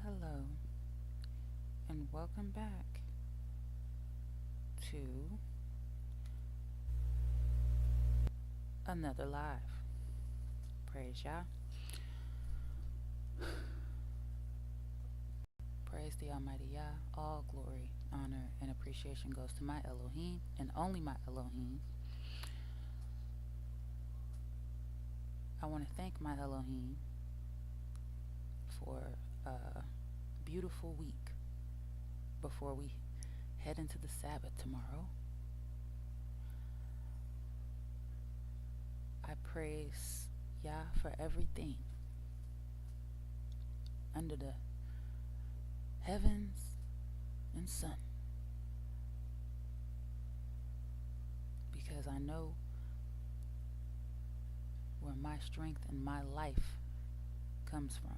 Hello, and welcome back to another live. Praise Yah. Praise the Almighty Yah. All glory, honor, and appreciation goes to my Elohim, and only my Elohim. I want to thank my Elohim for a beautiful week before we head into the Sabbath tomorrow. I praise Yah for everything under the heavens and sun, because I know where my strength and my life comes from,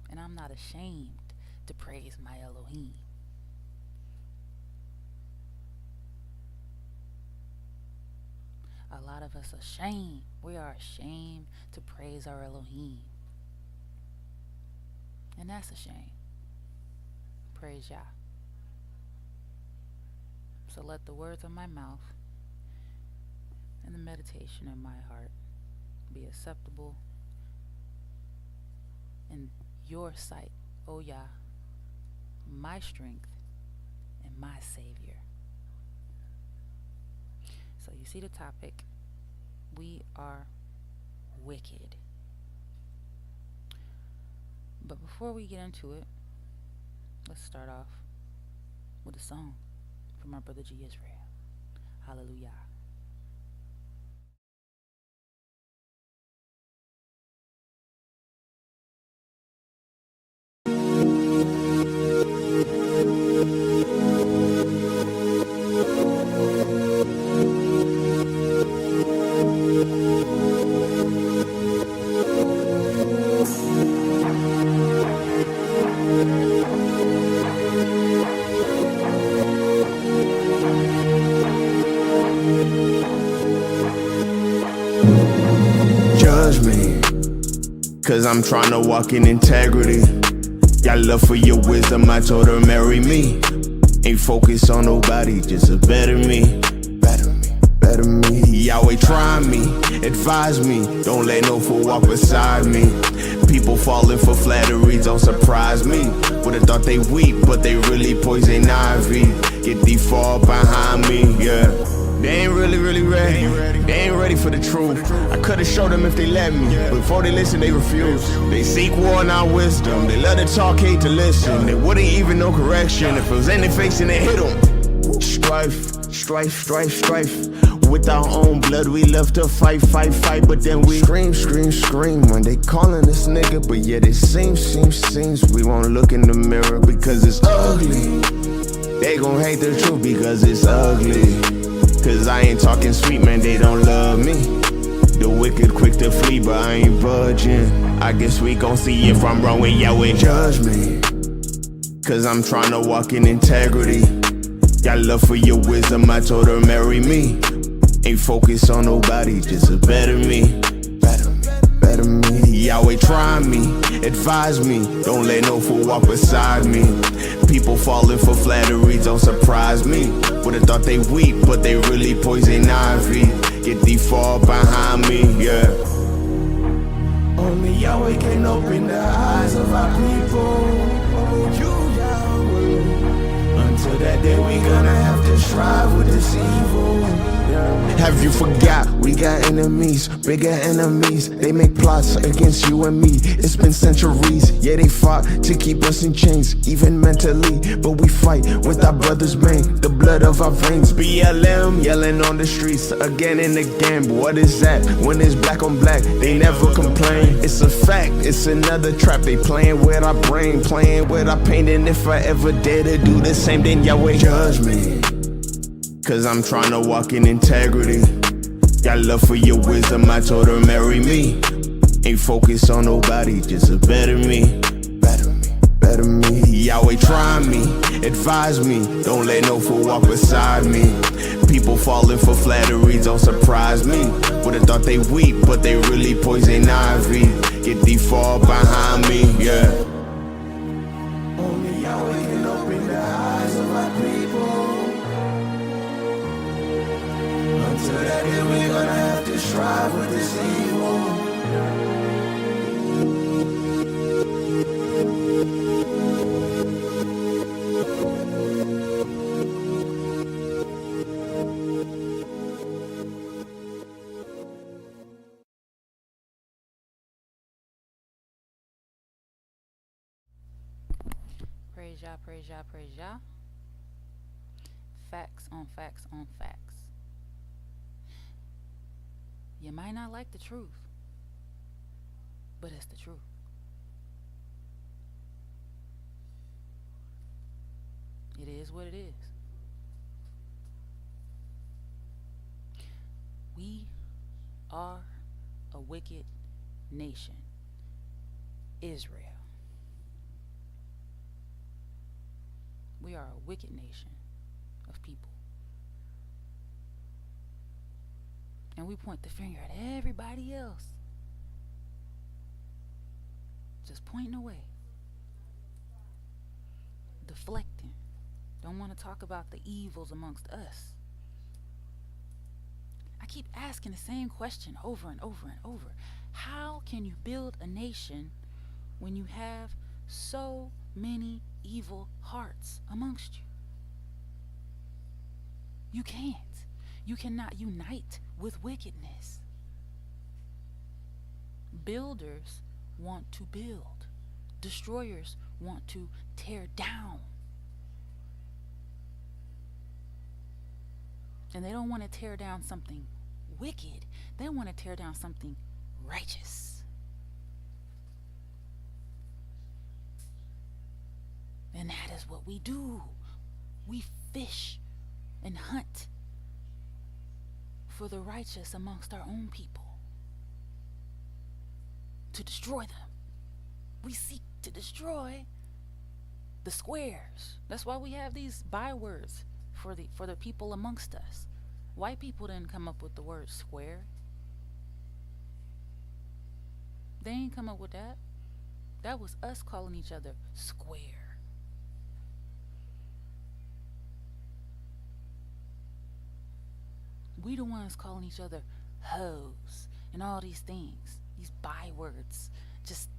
and I'm not ashamed to praise my Elohim. A lot of us are ashamed. We are ashamed to praise our Elohim, and that's a shame. Praise Yah. So let the words of my mouth and the meditation of my heart be acceptable in your sight, O Yah, my strength and my Savior. So you see the topic, we are wicked. But before we get into it, let's start off with a song from our brother G. Israel. Hallelujah. Judge me, cause I'm trying to walk in integrity. Got love for your wisdom, I told her marry me. Ain't focused on nobody, just a better me. Better me. Yahweh try me, advise me. Don't let no fool walk beside me. People falling for flattery, don't surprise me. Would've thought they weak, but they really poison ivy. Get thee far behind me, yeah. They ain't really ready. They ain't ready for the truth. I could've showed them if they let me, but before they listen, they refuse. They seek war, not wisdom. They love to talk, hate to listen. They wouldn't even know correction. If it was in their face and they hit them. Strife. With our own blood, we love to fight. But then we scream when they calling us nigga. But yet it seems we won't look in the mirror because it's ugly. They gon' hate the truth because it's ugly. Cause I ain't talking sweet, man, they don't love me. The wicked quick to flee, but I ain't budging. I guess we gon' see if I'm wrong when Yahweh judge me. Cause I'm trying to walk in integrity. Got love for your wisdom, I told her marry me. Ain't focused on nobody, just a better me. Better me. Yahweh try me, advise me. Don't let no fool walk beside me. People falling for flattery, don't surprise me. Would've thought they weak, but they really poison ivy. Get thee far behind me, yeah. Only Yahweh can open the eyes of our people. Oh, you, Yahweh. Until that day, we gonna have to strive with this evil. Have you forgot we got enemies, bigger enemies? They make plots against you and me. It's been centuries, yeah, they fought to keep us in chains, even mentally. But we fight with our brother's bane, the blood of our veins. BLM yelling on the streets again and again. But what is that? When it's black on black, they never complain. It's a fact, it's another trap. They playing with our brain, playing with our pain. And if I ever dare to do the same, then Yahweh judge me. Cause I'm trying to walk in integrity. Got love for your wisdom, I told her marry me. Ain't focused on nobody, just a better me. Better me. Yahweh try me, advise me. Don't let no fool walk beside me. People falling for flattery, don't surprise me. Would've thought they weak, but they really poison ivy. Get thee far behind me, yeah. praise Yah, praise Yah, praise Yah. Facts on facts on facts. You might not like the truth, but it's the truth. It is what it is. We are a wicked nation. Israel. We are a wicked nation of people. And we point the finger at everybody else. Just pointing away. Deflecting. Don't want to talk about the evils amongst us. I keep asking the same question over and over and over. How can you build a nation when you have so many evil hearts amongst you? You can't. You cannot unite with wickedness. Builders want to build. Destroyers want to tear down. And they don't want to tear down something wicked. They want to tear down something righteous. And that is what we do. We fish and hunt for the righteous amongst our own people, to destroy them. We seek to destroy the squares. That's why we have these bywords for the people amongst us. White people didn't come up with the word square. They ain't come up with that. That was us calling each other square. We the ones calling each other hoes and all these things, these bywords. Just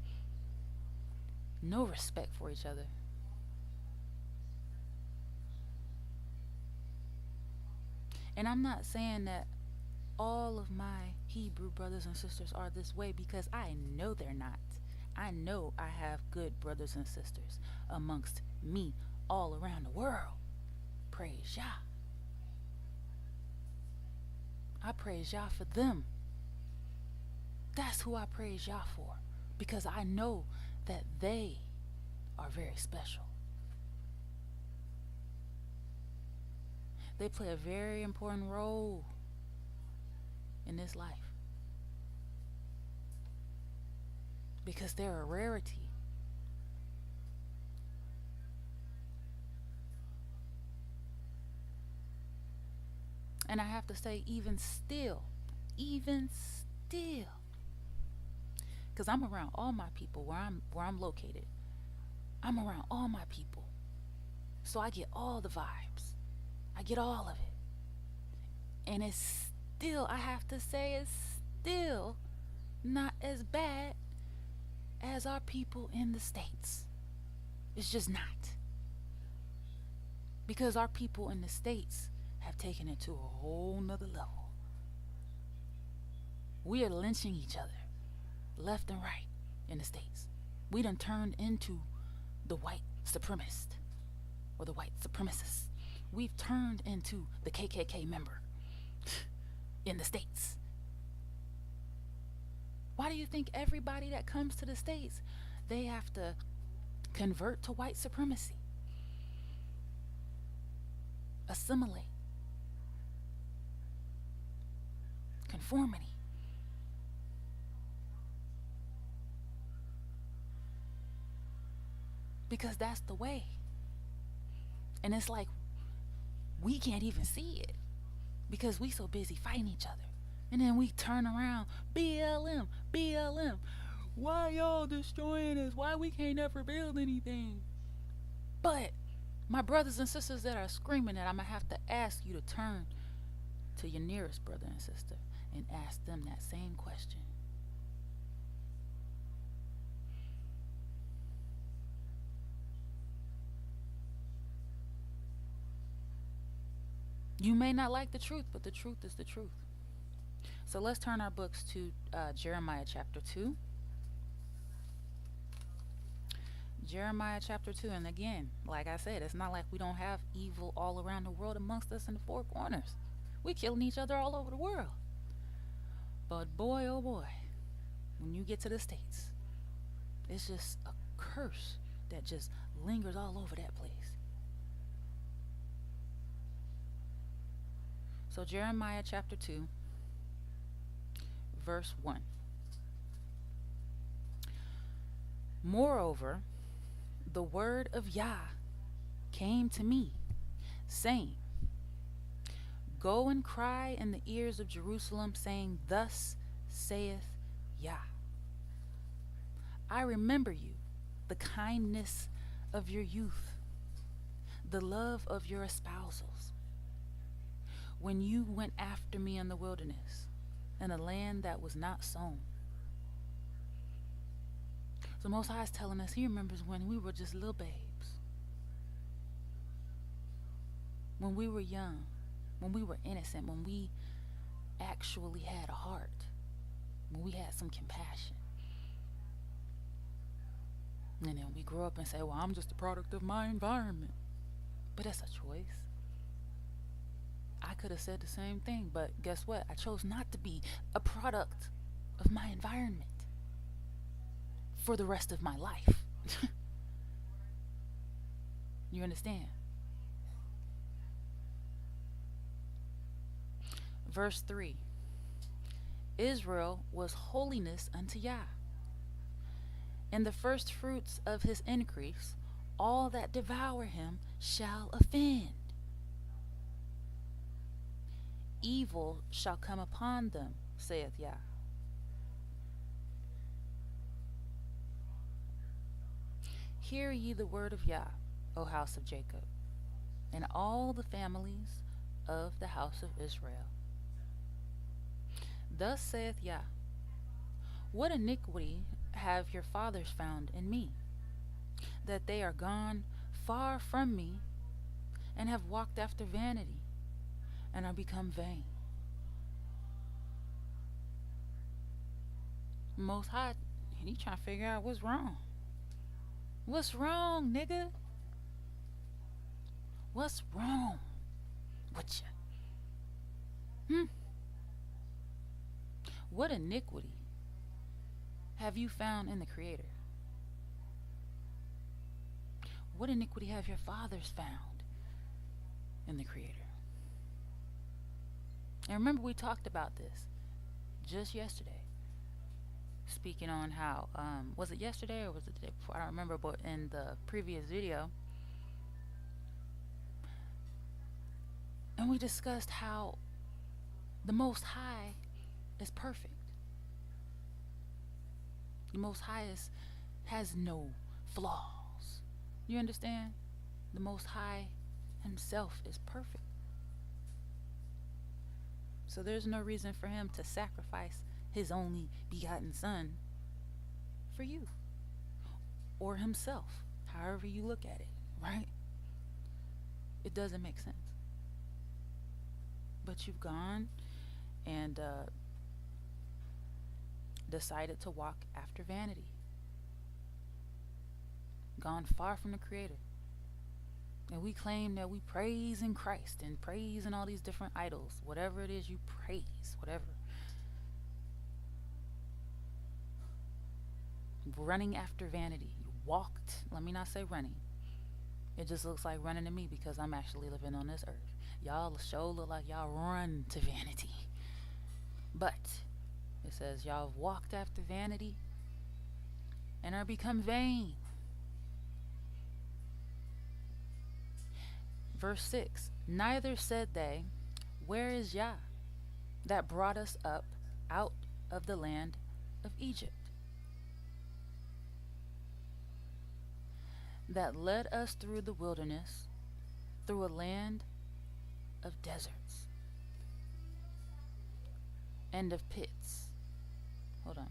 no respect for each other. And I'm not saying that all of my Hebrew brothers and sisters are this way, because I know they're not. I know I have good brothers and sisters amongst me all around the world. Praise Yah. I praise Yah for them. That's who I praise Yah for, because I know that they are very special. They play a very important role in this life, because they're a rarity. And I have to say, even still, because I'm around all my people where I'm located. I'm around all my people, so I get all the vibes. I get all of it. And it's still, I have to say, it's still not as bad as our people in the States. It's just not. Because our people in the States have taken it to a whole nother level. We are lynching each other left and right in the States. We done turned into the white supremacist or the white supremacists. We've turned into the KKK member in the States. Why do you think everybody that comes to the States, they have to convert to white supremacy? Assimilate. Conformity. Because that's the way. And it's like we can't even see it because we so busy fighting each other. And then we turn around, BLM, BLM. Why y'all destroying us? Why we can't never build anything? But my brothers and sisters that are screaming that, I'm going to have to ask you to turn to your nearest brother and sister and ask them that same question. You may not like the truth, but the truth is the truth. So let's turn our books to Jeremiah chapter 2. Jeremiah chapter 2. And again, like I said, it's not like we don't have evil all around the world amongst us in the four corners. We killing each other all over the world. But boy, oh boy, when you get to the States, it's just a curse that just lingers all over that place. So Jeremiah chapter 2, verse 1. Moreover, the word of YAH came to me, saying, Go and cry in the ears of Jerusalem, saying, Thus saith YAH. I remember you, the kindness of your youth, the love of your espousals, when you went after me in the wilderness, in a land that was not sown. So Most High is telling us he remembers when we were just little babes, when we were young, when we were innocent, when we actually had a heart, when we had some compassion. And then we grow up and say, well, I'm just a product of my environment. But that's a choice. I could have said the same thing, but guess what? I chose not to be a product of my environment for the rest of my life. You understand? Verse 3. Israel was holiness unto YAH. In the first fruits of his increase, all that devour him shall offend. Evil shall come upon them, saith YAH. Hear ye the word of YAH, O house of Jacob, and all the families of the house of Israel. Thus saith YAH, What iniquity have your fathers found in me, that they are gone far from me, and have walked after vanity, and are become vain. Most High, he trying to figure out what's wrong. What's wrong, nigga? What's wrong with you? What iniquity have you found in the Creator? What iniquity have your fathers found in the Creator? And remember, we talked about this just yesterday, speaking on how, was it yesterday or was it the day before? I don't remember, but in the previous video, and we discussed how the Most High is perfect. The Most High has no flaws. You understand? The Most High himself is perfect. So there's no reason for him to sacrifice his only begotten son for you or himself, however you look at it, right? It doesn't make sense. But you've gone and decided to walk after vanity, gone far from the Creator. And we claim that we praise in Christ and praise in all these different idols, whatever it is you praise, whatever. Running after vanity. You walked, let me not say running. It just looks like running to me because I'm actually living on this earth. Y'all sure look like y'all run to vanity. But it says y'all have walked after vanity and are become vain. Verse 6. Neither said they, Where is YAH, that brought us up out of the land of Egypt, that led us through the wilderness, through a land of deserts and of pits. Hold on.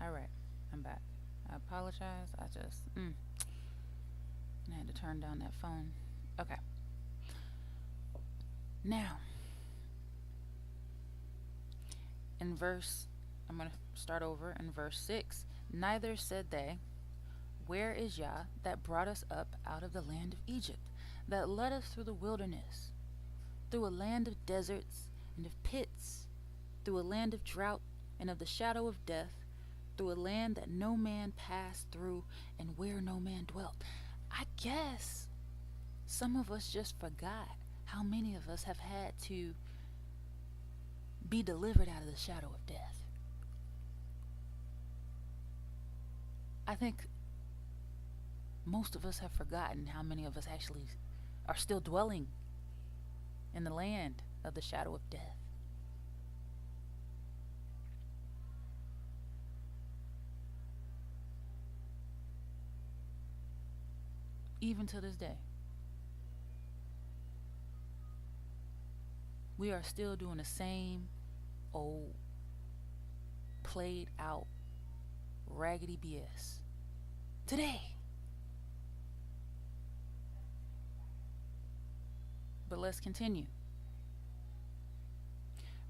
All right, I'm back. I apologize. I had to turn down that phone. Okay. Now, in verse, I'm going to start over in verse 6. Neither said they, where is Yah that brought us up out of the land of Egypt, that led us through the wilderness, through a land of deserts and of pits, through a land of drought and of the shadow of death, through a land that no man passed through and where no man dwelt. I guess some of us just forgot how many of us have had to be delivered out of the shadow of death. I think most of us have forgotten how many of us actually are still dwelling in the land of the shadow of death. Even to this day, we are still doing the same old played out raggedy BS today. But let's continue.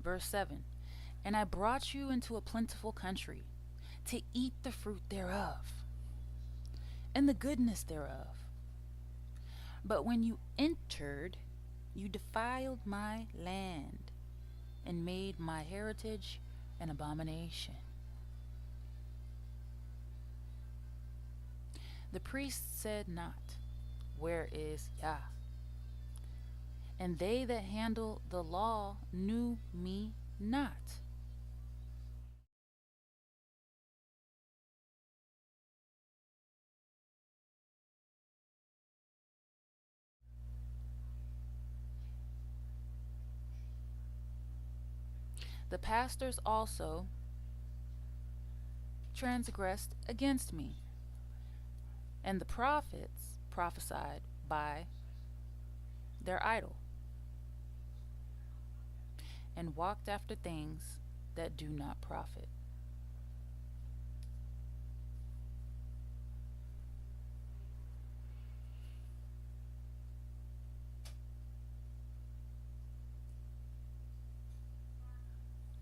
Verse 7. And I brought you into a plentiful country to eat the fruit thereof and the goodness thereof. But when you entered, you defiled my land and made my heritage an abomination. The priest said not, where is Yah? And they that handle the law knew me not. The pastors also transgressed against me, and the prophets prophesied by their idol, and walked after things that do not profit.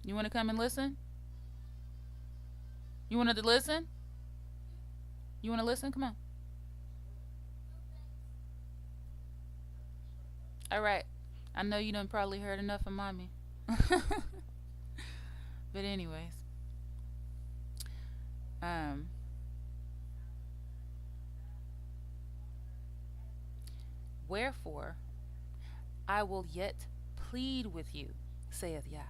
You want to come and listen? You wanted to listen? You want to listen? Come on. All right. I know you done probably heard enough of mommy. But anyways. Wherefore I will yet plead with you, saith Yah,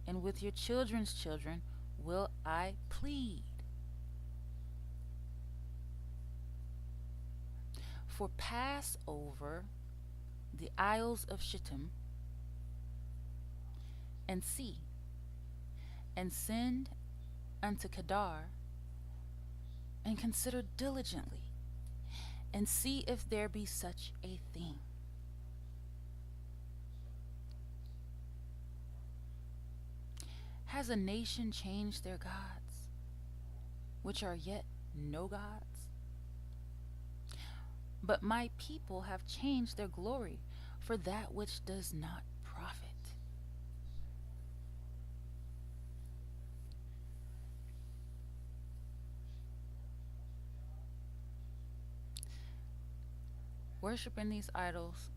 and with your children's children will I plead. For pass over the isles of Shittim, and see, and send unto Kedar, and consider diligently, and see if there be such a thing. Has a nation changed their gods, which are yet no gods? But my people have changed their glory for that which does not profit. Worshipping these idols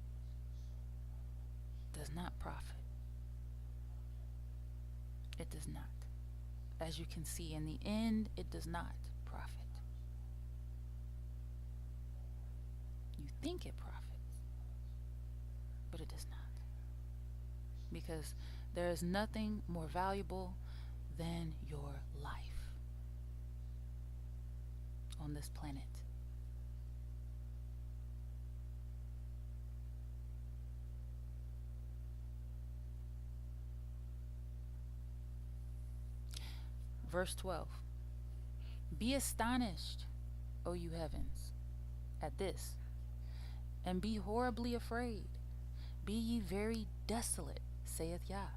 does not profit. It does not. As you can see, in the end, it does not profit. You think it profits, but it does not. Because there is nothing more valuable than your life on this planet. Verse 12. Be astonished, O you heavens, at this, and be horribly afraid. Be ye very desolate, saith Yah.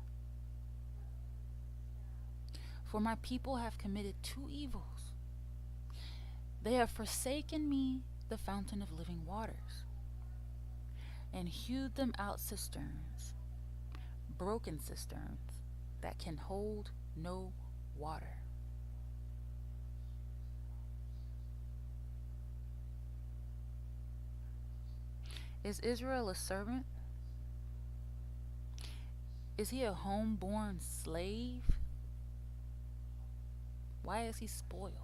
For my people have committed two evils. They have forsaken me, the fountain of living waters, and hewed them out cisterns, broken cisterns that can hold no water. Is Israel a servant? Is he a homeborn slave? Why is he spoiled?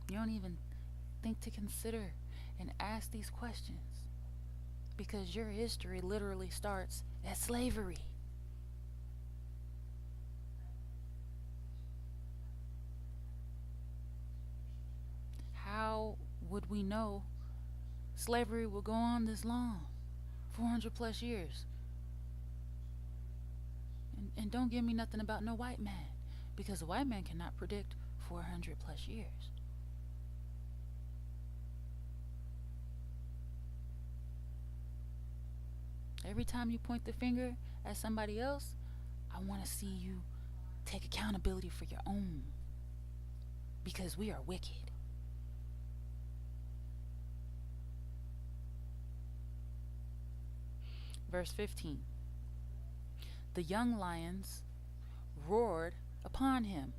You don't even think to consider and ask these questions because your history literally starts at slavery. How would we know slavery will go on this long? 400 plus years. And don't give me nothing about no white man, because a white man cannot predict 400 plus years. Every time you point the finger at somebody else, I want to see you take accountability for your own, because we are wicked. Verse 15. The young lions roared upon him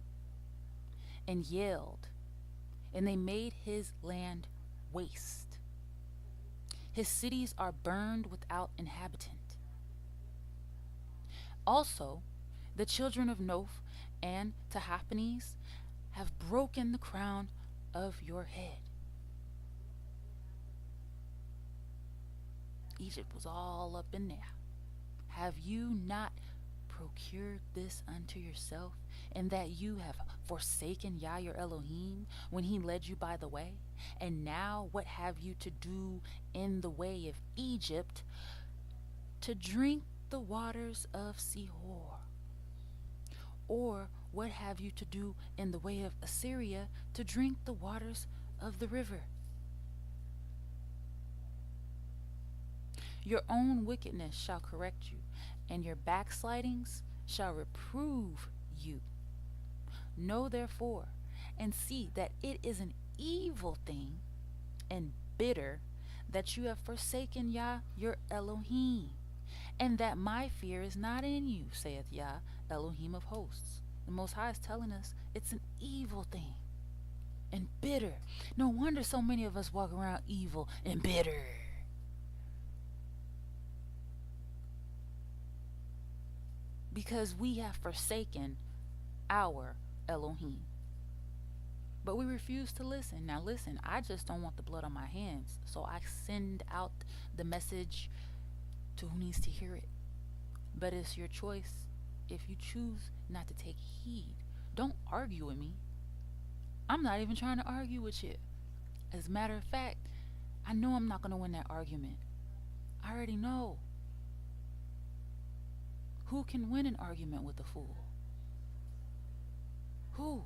and yelled, and they made his land waste. His cities are burned without inhabitant. Also, the children of Noph and Tahaphanes have broken the crown of your head. Egypt was all up in there. Have you not procured this unto yourself, and that you have forsaken YAH your Elohim when he led you by the way? And now what have you to do in the way of Egypt, to drink the waters of Sihor? Or what have you to do in the way of Assyria, to drink the waters of the river? Your own wickedness shall correct you, and your backslidings shall reprove you. Know therefore, and see that it is an evil thing and bitter that you have forsaken YAH your Elohim, and that my fear is not in you, saith YAH, Elohim of hosts. The Most High is telling us it's an evil thing and bitter. No wonder so many of us walk around evil and bitter. Because we have forsaken our Elohim. But we refuse to listen. Now listen, I just don't want the blood on my hands, so I send out the message to who needs to hear it. But it's your choice if you choose not to take heed. Don't argue with me. I'm not even trying to argue with you. As a matter of fact, I know I'm not going to win that argument. I already know. Who can win an argument with a fool? Who?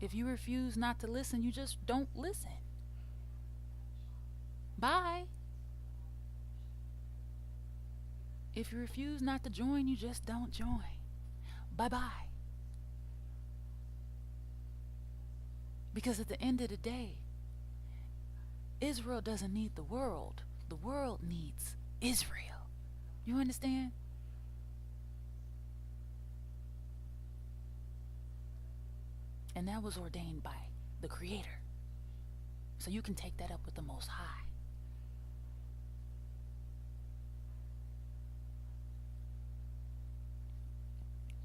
If you refuse not to listen, you just don't listen. Bye. If you refuse not to join, you just don't join. Bye-bye. Because at the end of the day, Israel doesn't need the world. The world needs Israel. You understand? And that was ordained by the Creator. So you can take that up with the Most High.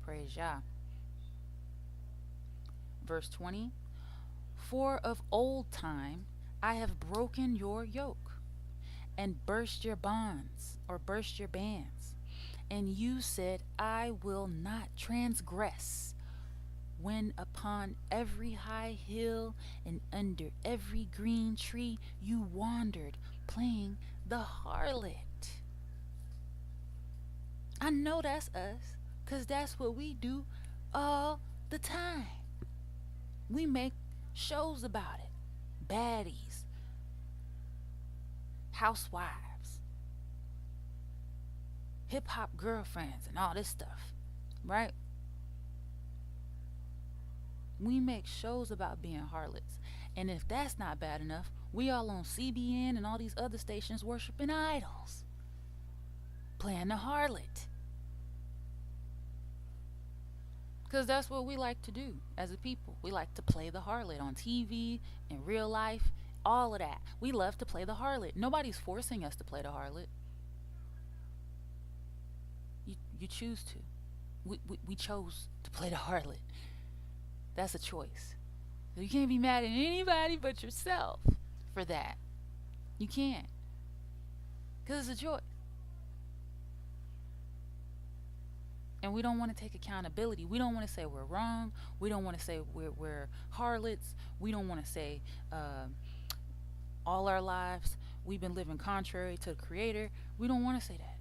Praise Yah. Verse 20. For of old time I have broken your yoke and burst your bonds, or burst your bands. And you said, I will not transgress, when upon every high hill and under every green tree you wandered, playing the harlot. I know that's us, because that's what we do all the time. We make shows about it. Baddies, housewives, hip-hop girlfriends, and all this stuff. right? We make shows about being harlots. And if that's not bad enough, we all on CBN and all these other stations worshiping idols, playing the harlot. Because that's what we like to do as a people. We like to play the harlot on TV, in real life, all of that. We love to play the harlot. Nobody's forcing us to play the harlot. You choose to. We chose to play the harlot. That's a choice. So you can't be mad at anybody but yourself for that. You can't. Because it's a choice. And we don't want to take accountability. We don't want to say we're wrong. We don't want to say we're harlots. We don't want to say all our lives we've been living contrary to the Creator. We don't want to say that.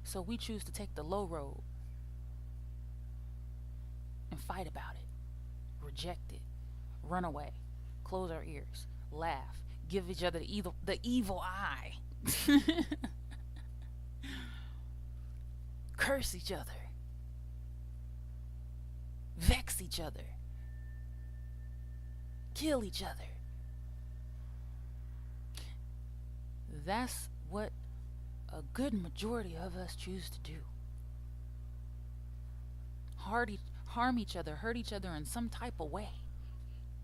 So we choose to take the low road and fight about it, reject it, run away, close our ears, laugh, give each other the evil eye, curse each other, vex each other, kill each other. That's what a good majority of us choose to do. Harm each other, hurt each other in some type of way.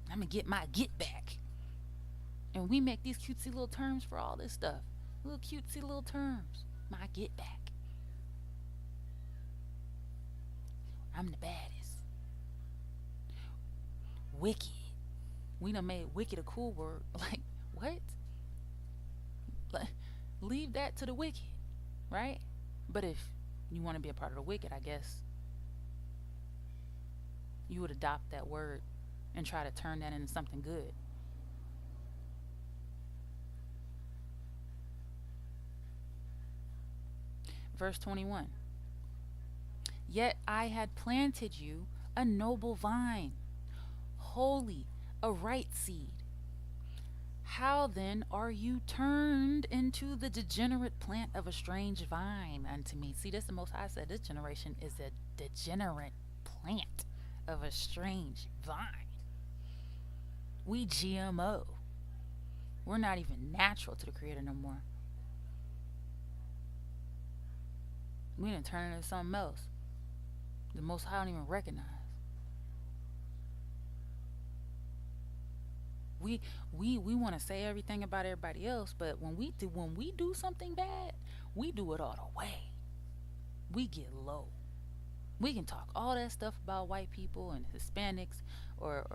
I'm gonna get my get back. And we make these cutesy little terms for all this stuff. Little cutesy little terms. My get back. I'm the baddest. Wicked. We done made wicked a cool word. Like, what? Like, leave that to the wicked, right? But if you want to be a part of the wicked, I guess you would adopt that word and try to turn that into something good. Verse 21. Yet I had planted you a noble vine, holy, a right seed. How then are you turned into the degenerate plant of a strange vine unto me? See, this the Most High said this generation is a degenerate plant of a strange vine. We GMO. We're not even natural to the Creator no more. We done turn into something else. The Most High don't even recognize. We want to say everything about everybody else, but when we do something bad, we do it all the way. We get low. We can talk all that stuff about white people and Hispanics or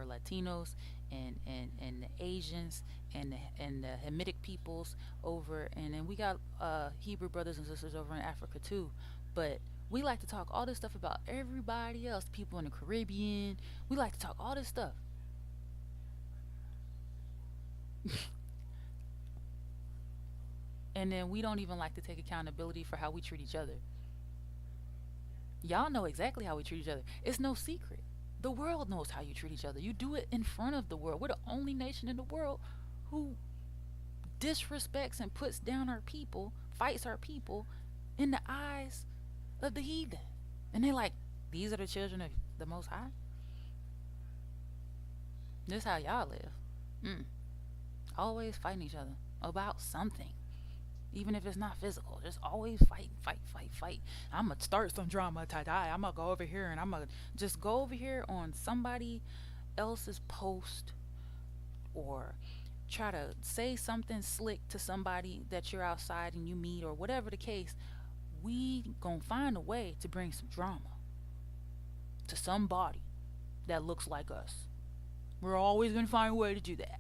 Latinos and the Asians and the Hamitic peoples over, and then we got Hebrew brothers and sisters over in Africa too. But we like to talk all this stuff about everybody else, people in the Caribbean. We like to talk all this stuff. And then we don't even like to take accountability for how we treat each other. Y'all know exactly how we treat each other. It's no secret. The world knows how you treat each other. You do it in front of the world. We're the only nation in the world who disrespects and puts down our people, fights our people in the eyes of the heathen. And they're like, these are the children of the Most High? This is how y'all live. Always fighting each other about something. Even if it's not physical, just always fight. I'm going to start some drama today. I'm going to go over here and I'm going to just go over here on somebody else's post or try to say something slick to somebody that you're outside and you meet or whatever the case. We going to find a way to bring some drama to somebody that looks like us. We're always going to find a way to do that.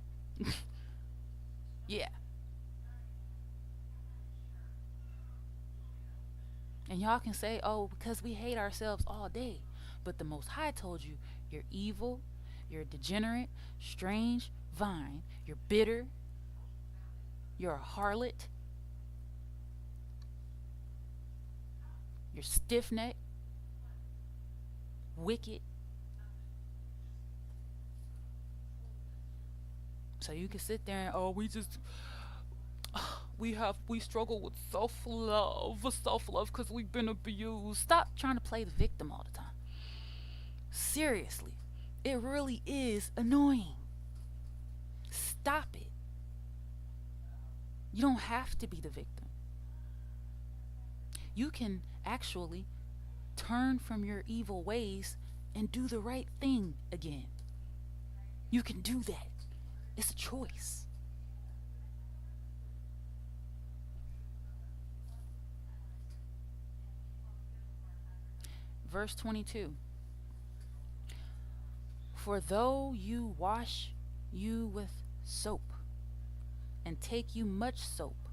Yeah. And y'all can say, oh, because we hate ourselves all day. But the Most High told you, you're evil, you're a degenerate, strange vine, you're bitter, you're a harlot, you're stiff-necked, wicked. So you can sit there and, oh, We struggle with self love because we've been abused. Stop trying to play the victim all the time. Seriously, it really is annoying. Stop it. You don't have to be the victim. You can actually turn from your evil ways and do the right thing again. You can do that. It's a choice. Verse 22. For though you wash you with soap, and take you much soap,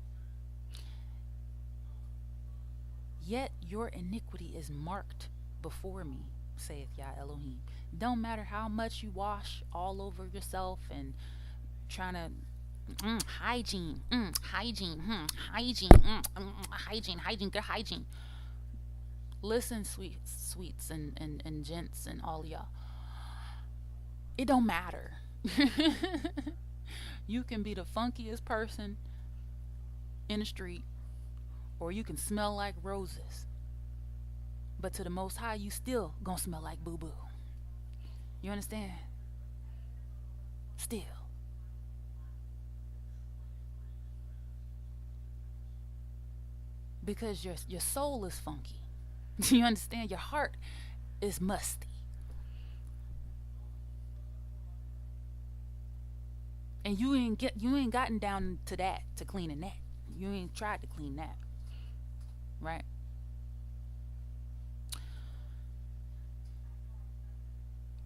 yet your iniquity is marked before me, saith Yah Elohim. Don't matter how much you wash all over yourself and trying to hygiene, hygiene, good hygiene. Listen, sweets and gents and all y'all. It don't matter. You can be the funkiest person in the street, or you can smell like roses. But to the Most High, you still gonna smell like boo boo. You understand? Still. Because your soul is funky. You understand? Your heart is musty. And you ain't gotten down to that, to cleaning that. You ain't tried to clean that. Right?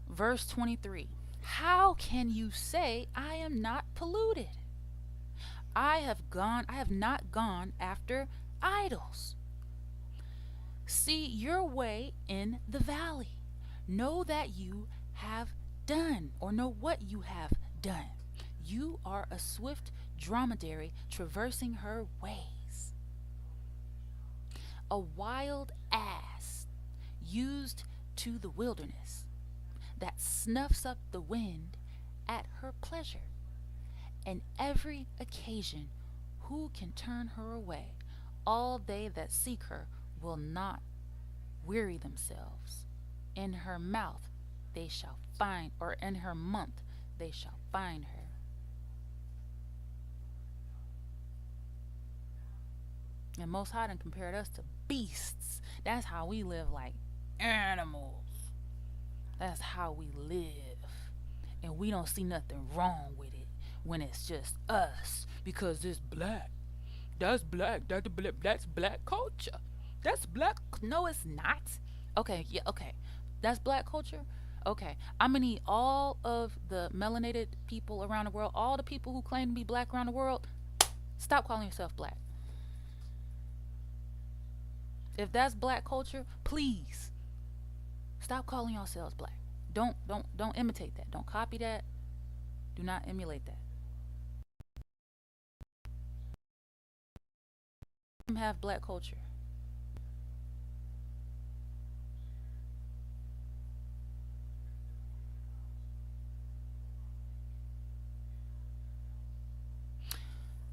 Verse 23. How can you say I am not polluted? I have not gone after idols. See your way in the valley. Know that you have done, or know what you have done. You are a swift dromedary traversing her ways. A wild ass used to the wilderness that snuffs up the wind at her pleasure. And every occasion, who can turn her away? All they that seek her will not weary themselves. In her mouth they shall find, or in her month they shall find her. And Most High done compared us to beasts. That's how we live, like animals. That's how we live. And we don't see nothing wrong with it when it's just us, because it's black. That's black. That's black culture. That's black. No, it's not. Okay, yeah, okay. That's black culture. Okay, I'm gonna need all of the melanated people around the world, all the people who claim to be black around the world, stop calling yourself black. If that's black culture, please stop calling yourselves black. Don't imitate that. Don't copy that. Do not emulate that. Have black culture.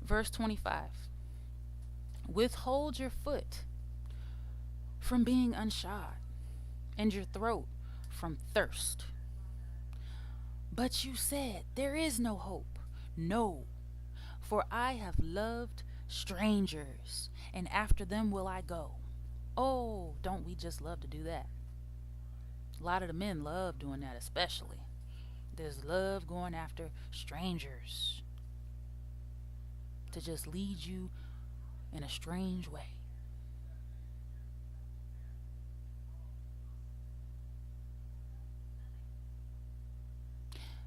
Verse 25. Withhold your foot from being unshod, and your throat from thirst. But you said, there is no hope. No, for I have loved strangers, and after them will I go. Oh, don't we just love to do that? A lot of the men love doing that, especially. There's love going after strangers to just lead you in a strange way.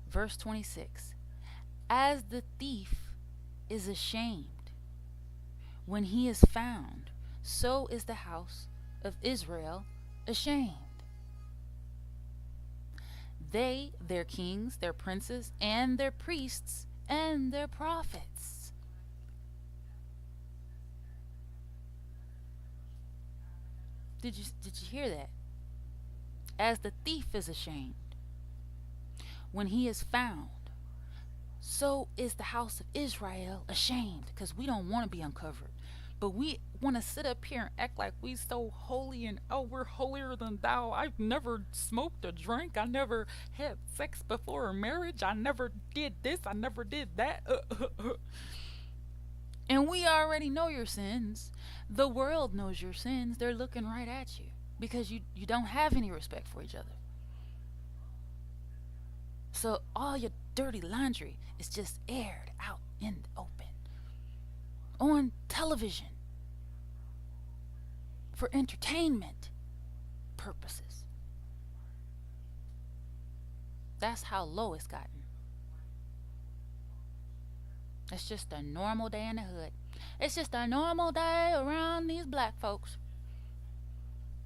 Verse 26. As the thief is ashamed when he is found, so is the house of Israel ashamed. They, their kings, their princes, and their priests, and their prophets. Did you hear that? As the thief is ashamed when he is found, So is the house of Israel ashamed because we don't want to be uncovered. But we want to sit up here and act like we so holy and oh, we're holier than thou. I've never smoked a drink. I never had sex before marriage. I never did this. I never did that. And we already know your sins. The world knows your sins. They're looking right at you because you don't have any respect for each other. So all your dirty laundry is just aired out in the open on television for entertainment purposes. That's how low it's gotten. It's just a normal day in the hood. It's just a normal day around these black folks.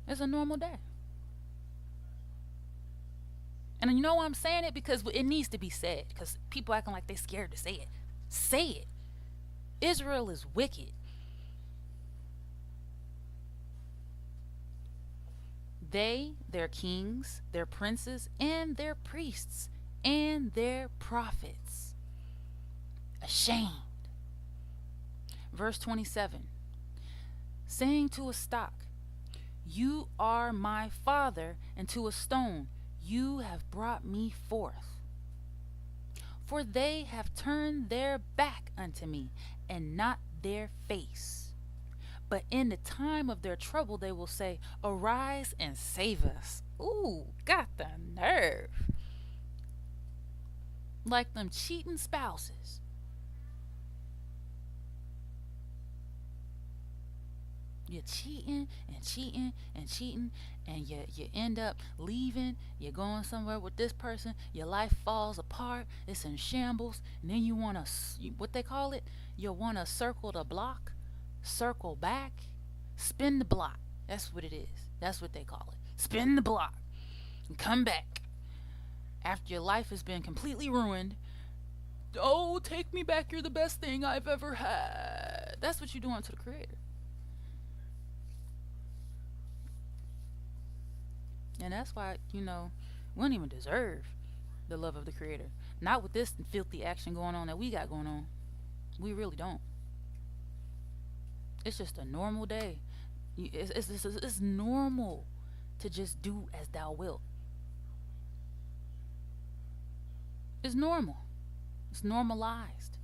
It's a normal day. And you know why I'm saying it? Because it needs to be said. Because people acting like they're scared to say it. Say it. Israel is wicked. They, their kings, their princes, and their priests, and their prophets. Ashamed. Verse 27. Saying to a stock, you are my father, and to a stone, you have brought me forth. For they have turned their back unto me, and not their face. But in the time of their trouble they will say, arise and save us. Ooh, got the nerve. Like them cheating spouses. You're cheating and cheating and cheating, and you end up leaving. You're going somewhere with this person. Your life falls apart. It's in shambles. And then you want to, what they call it? You want to circle the block, circle back, spin the block. That's what it is. That's what they call it. Spin the block and come back after your life has been completely ruined. Oh, take me back. You're the best thing I've ever had. That's what you're doing to the Creator. And that's why, we don't even deserve the love of the Creator. Not with this filthy action going on that we got going on. We really don't. It's just a normal day. It's normal to just do as thou wilt. It's normal. It's normalized.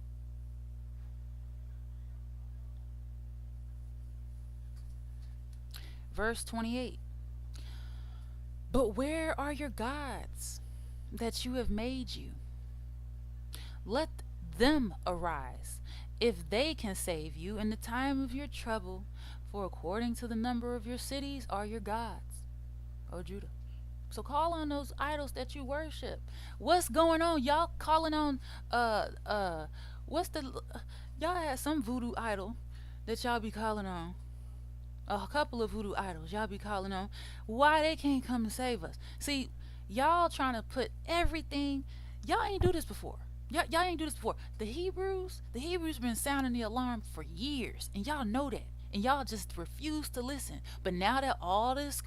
Verse 28. But where are your gods that you have made you? Let them arise, if they can save you in the time of your trouble, for according to the number of your cities are your gods, O Judah. So call on those idols that you worship. What's going on? Y'all calling on y'all had some voodoo idol that y'all be calling on. A couple of voodoo idols y'all be calling on. Why they can't come and save us? See, y'all trying to put everything. Y'all ain't do this before. Y'all ain't do this before. The Hebrews been sounding the alarm for years, and y'all know that, and y'all just refuse to listen. But now that all this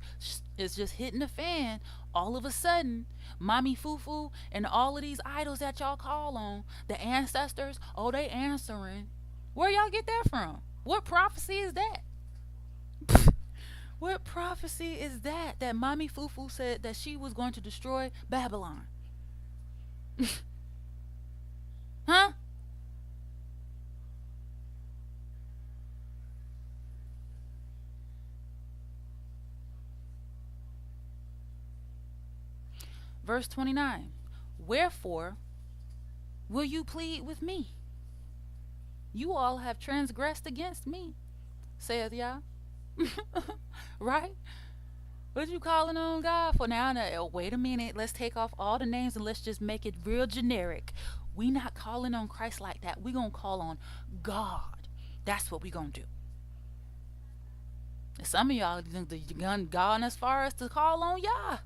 is just hitting the fan, all of a sudden, Mommy Fufu and all of these idols that y'all call on, the ancestors, oh, they answering. Where y'all get that from? What prophecy is that? What prophecy is that? That Mommy Fufu said that she was going to destroy Babylon. Huh? Verse 29. Wherefore will you plead with me? You all have transgressed against me, saith Yah. Right? What you calling on God for now? Wait a minute. Let's take off all the names and let's just make it real generic. We not calling on Christ like that. We gonna call on God. That's what we gonna do. And some of y'all gone as far as to call on Yah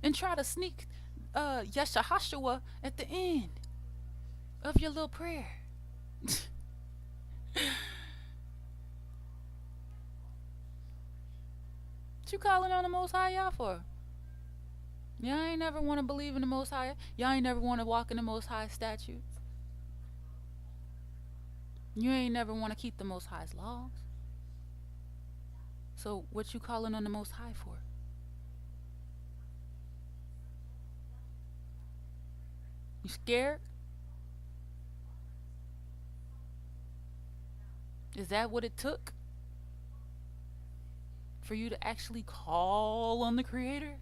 and try to sneak Yeshua at the end of your little prayer. What you calling on the Most High Yah for? Y'all ain't never want to believe in the Most High. Y'all ain't never want to walk in the Most High statutes. You ain't never want to keep the Most High's laws. So what you calling on the Most High for? You scared? Is that what it took for you to actually call on the Creator?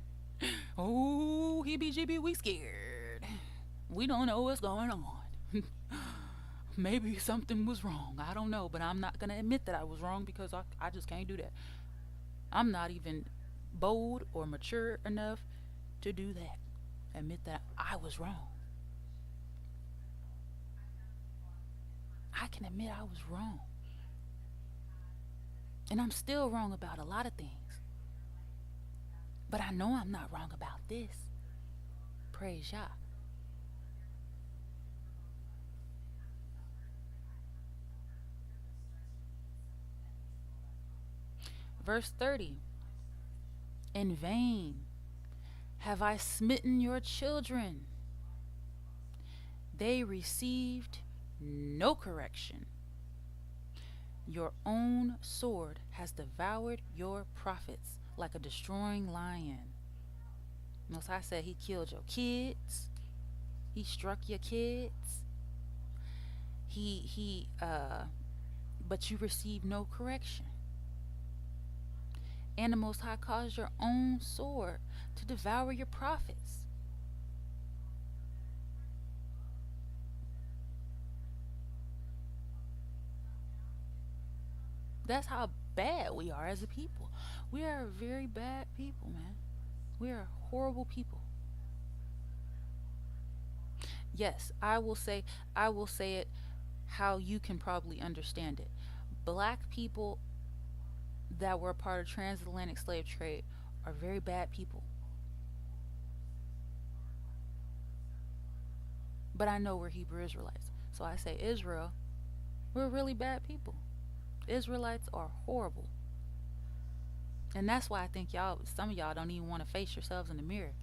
Oh, heebie-jeebie, we scared. We don't know what's going on. Maybe something was wrong. I don't know, but I'm not going to admit that I was wrong because I just can't do that. I'm not even bold or mature enough to do that. Admit that I was wrong. I can admit I was wrong. And I'm still wrong about a lot of things. But I know I'm not wrong about this. Praise YAH. Verse 30. In vain have I smitten your children. They received no correction. Your own sword has devoured your prophets like a destroying lion. Most High said he killed your kids. He struck your kids. But you received no correction. And the Most High caused your own sword to devour your prophets. That's how bad we are as a people. We are very bad people, man. We are horrible people. Yes, I will say it how you can probably understand it. Black people that were a part of transatlantic slave trade are very bad people. But I know we're Hebrew Israelites. So I say Israel, we're really bad people. Israelites are horrible. And that's why I think some of y'all don't even want to face yourselves in the mirror.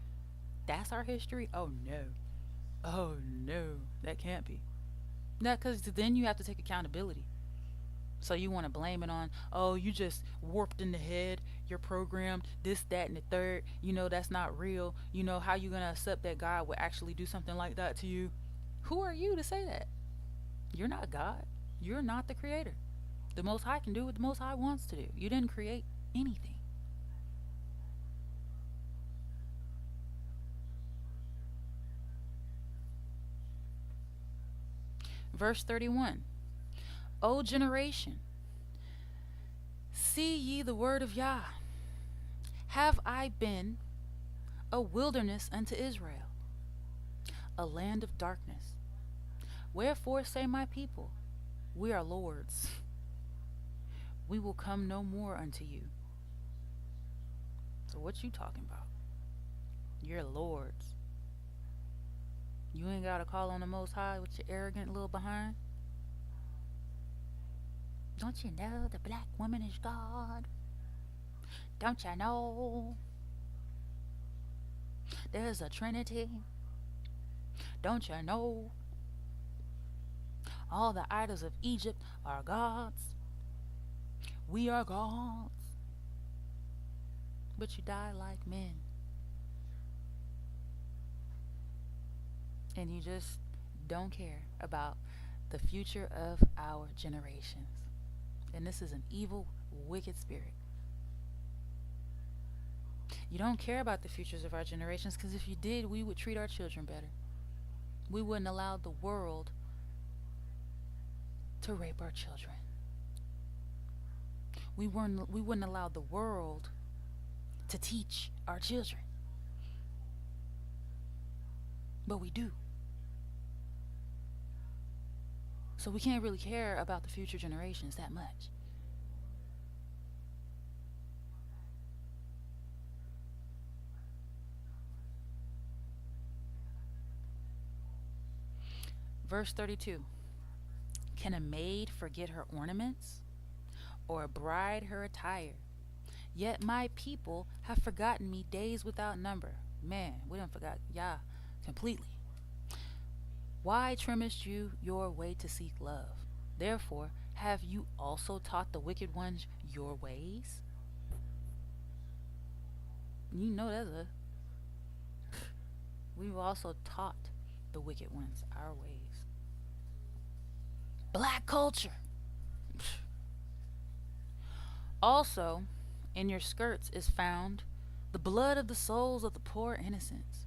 That's our history? Oh no. Oh no. That can't be. No, because then you have to take accountability. So you want to blame it on, oh, you just warped in the head, you're programmed, this, that, and the third. You know, that's not real. You know, how you going to accept that God would actually do something like that to you? Who are you to say that? You're not God. You're not the creator. The Most High can do what the Most High wants to do. You didn't create anything. Verse 31. O generation, see ye the word of YAH. Have I been a wilderness unto Israel, a land of darkness? Wherefore say my people, we are lords. We will come no more unto you. So what you talking about? You're lords. You ain't got to call on the Most High with your arrogant little behind. Don't you know the black woman is God? Don't you know there's a Trinity? Don't you know all the idols of Egypt are gods? We are gods. But you die like men. And you just don't care about the future of our generations. And this is an evil, wicked spirit. You don't care about the futures of our generations because if you did, we would treat our children better. We wouldn't allow the world to rape our children. We wouldn't allow the world to teach our children. But we do. So we can't really care about the future generations that much. Verse 32. Can a maid forget her ornaments, or a bride her attire? Yet my people have forgotten me days without number. Man, we done forgot YAH completely. Why trimmest you your way to seek love? Therefore, have you also taught the wicked ones your ways? You know that's a. We've also taught the wicked ones our ways. Black culture. Also, in your skirts is found the blood of the souls of the poor innocents.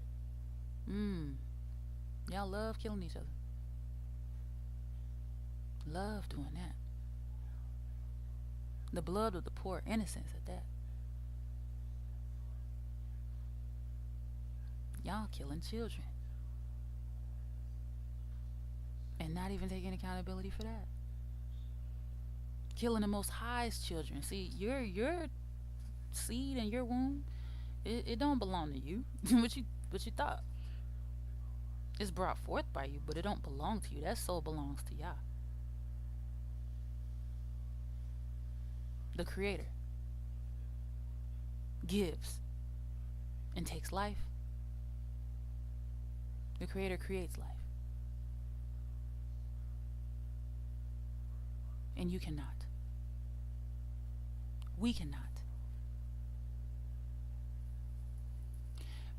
Y'all love killing each other. Love doing that. The blood of the poor innocents at that. Y'all killing children. And not even taking accountability for that. Killing the Most High's children. See, your seed and your womb, it don't belong to you. what you thought. It's brought forth by you, but it don't belong to you. That soul belongs to YAH, the Creator. Gives and takes life. The Creator creates life. And you cannot. We cannot.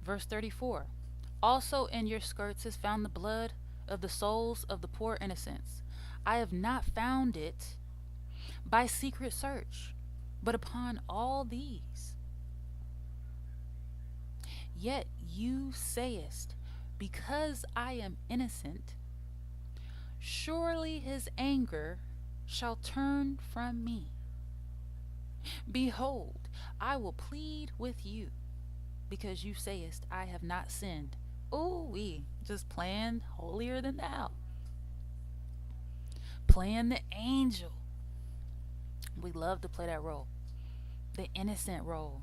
Verse 34. Also in your skirts is found the blood of the souls of the poor innocents. I have not found it by secret search, but upon all these. Yet you sayest, because I am innocent, surely his anger shall turn from me. Behold, I will plead with you, because you sayest, I have not sinned. Ooh, we just playing holier than thou. Playing the angel. We love to play that role. The innocent role.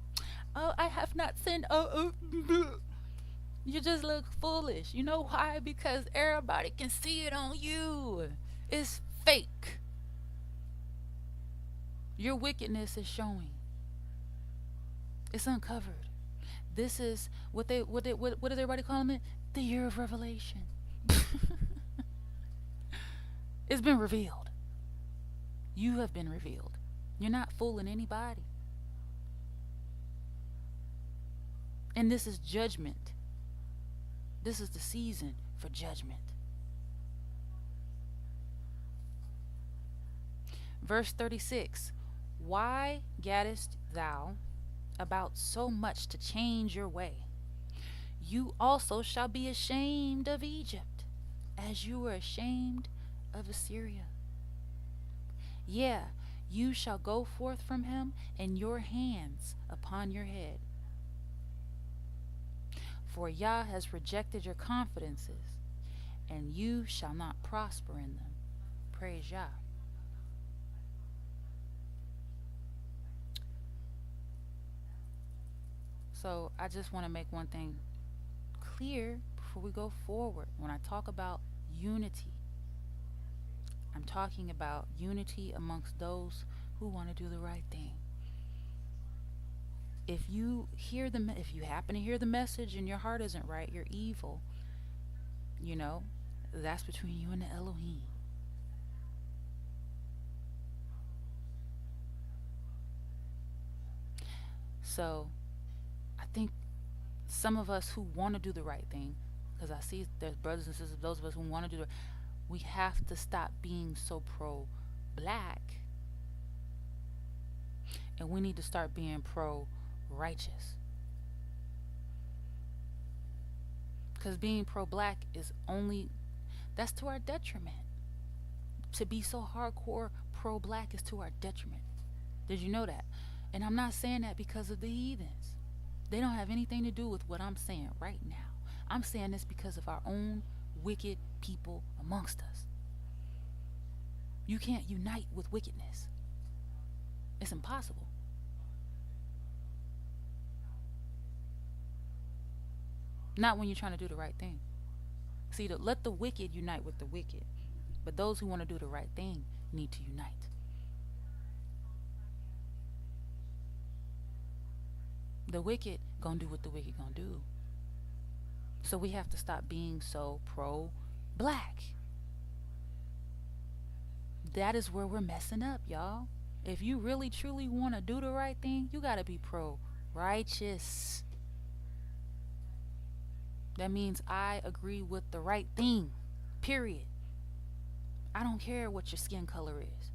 Oh, I have not sinned. You just look foolish. You know why? Because everybody can see it on you. It's fake. Your wickedness is showing. It's uncovered. This is what is everybody calling it? The year of revelation. It's been revealed. You have been revealed. You're not fooling anybody. And this is judgment. This is the season for judgment. Verse 36. Why gaddest thou about so much to change your way? You also shall be ashamed of Egypt, as you were ashamed of Assyria. Yeah, you shall go forth from him, and your hands upon your head. For YAH has rejected your confidences, and you shall not prosper in them. Praise YAH. So I just want to make one thing clear before we go forward. When I talk about unity, I'm talking about unity amongst those who want to do the right thing. If you happen to hear the message and your heart isn't right, you're evil. That's between you and the Elohim. So I think some of us who want to do the right thing, because I see there's brothers and sisters, those of us who want to do it, we have to stop being so pro-black, and we need to start being pro-righteous. Because being pro-black that's to our detriment. To be so hardcore pro-black is to our detriment. Did you know that? And I'm not saying that because of the heathens. They don't have anything to do with what I'm saying right now. I'm saying this because of our own wicked people amongst us. You can't unite with wickedness. It's impossible. Not when you're trying to do the right thing. See, let the wicked unite with the wicked. But those who want to do the right thing need to unite. The wicked gonna do what the wicked gonna do. So we have to stop being so pro black. That is where we're messing up, y'all. If you really truly want to do the right thing, you got to be pro righteous. That means I agree with the right thing. Period. I don't care what your skin color is.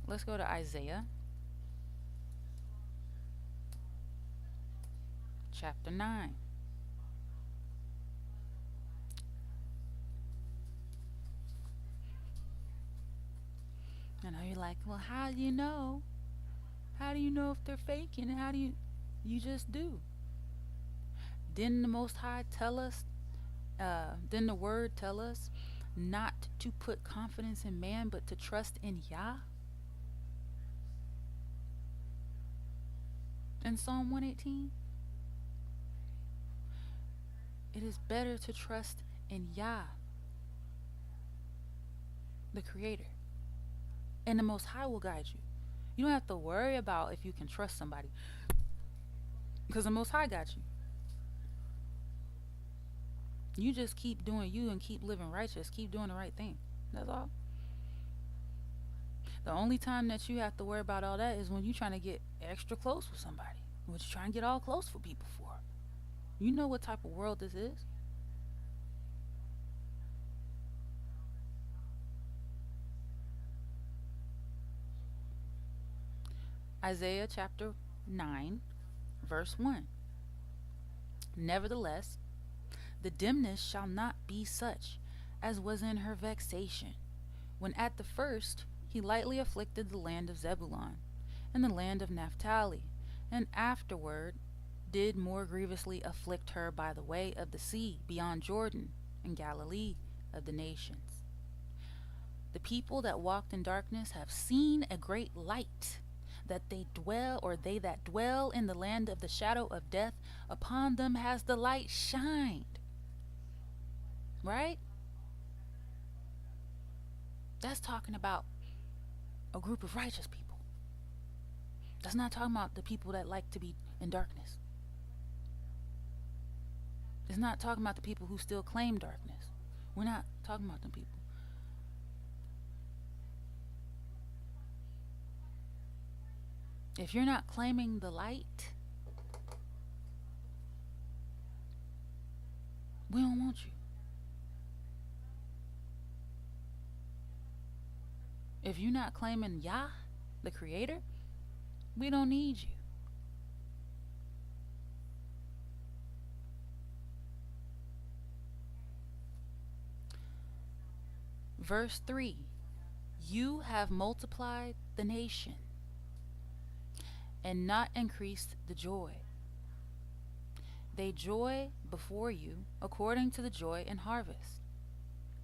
Let's go to Isaiah chapter 9. I know you're like, well, how do you know? How do you know if they're faking? How do you? You just do. Didn't the Most High tell us? Didn't the Word tell us not to put confidence in man, but to trust in Yah? In Psalm 118, it is better to trust in Yah, the Creator, and the Most High will guide you. You don't have to worry about if you can trust somebody, because the Most High got you. You just keep doing you and keep living righteous, keep doing the right thing. That's all. The only time that you have to worry about all that is when you're trying to get extra close with somebody. What you trying to get all close for people for? You know what type of world this is. Isaiah chapter 9, verse 1. Nevertheless, the dimness shall not be such as was in her vexation, when at the first he lightly afflicted the land of Zebulun and the land of Naphtali, and afterward did more grievously afflict her by the way of the sea beyond Jordan and Galilee of the nations. The people that walked in darkness have seen a great light. That they that dwell in the land of the shadow of death, upon them has the light shined. Right? That's talking about a group of righteous people. That's not talking about the people that like to be in darkness. It's not talking about the people who still claim darkness. We're not talking about them people. If you're not claiming the light, we don't want you. If you're not claiming Yah, the Creator, we don't need you. Verse 3. You have multiplied the nation and not increased the joy. They joy before you according to the joy in harvest,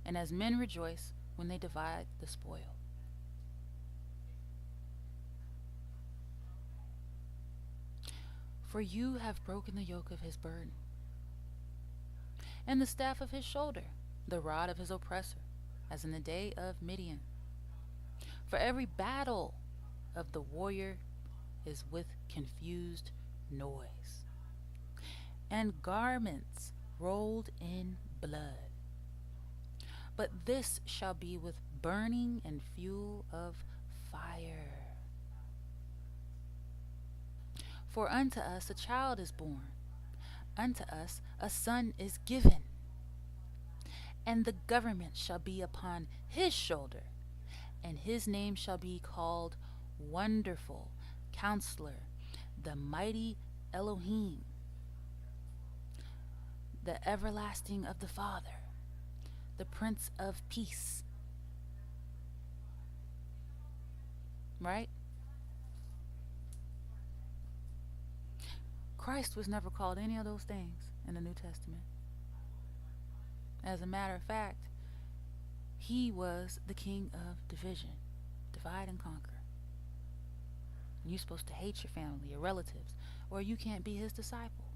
and as men rejoice when they divide the spoil. For you have broken the yoke of his burden, and the staff of his shoulder, the rod of his oppressor, as in the day of Midian. For every battle of the warrior is with confused noise, and garments rolled in blood. But this shall be with burning and fuel of fire. For unto us a child is born, unto us a son is given, and the government shall be upon his shoulder, and his name shall be called Wonderful, Counselor, the Mighty Elohim, the Everlasting of the Father, the Prince of Peace. Right? Christ was never called any of those things in the New Testament. As a matter of fact, he was the king of division, divide and conquer. You're supposed to hate your family, your relatives, or you can't be his disciple.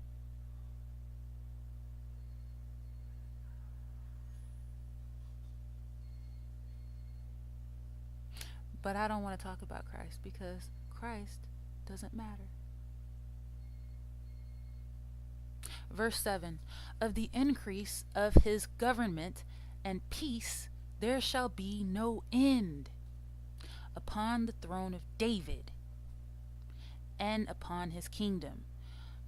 But I don't want to talk about Christ because Christ doesn't matter. Verse 7, of the increase of his government and peace there shall be no end upon the throne of David and upon his kingdom,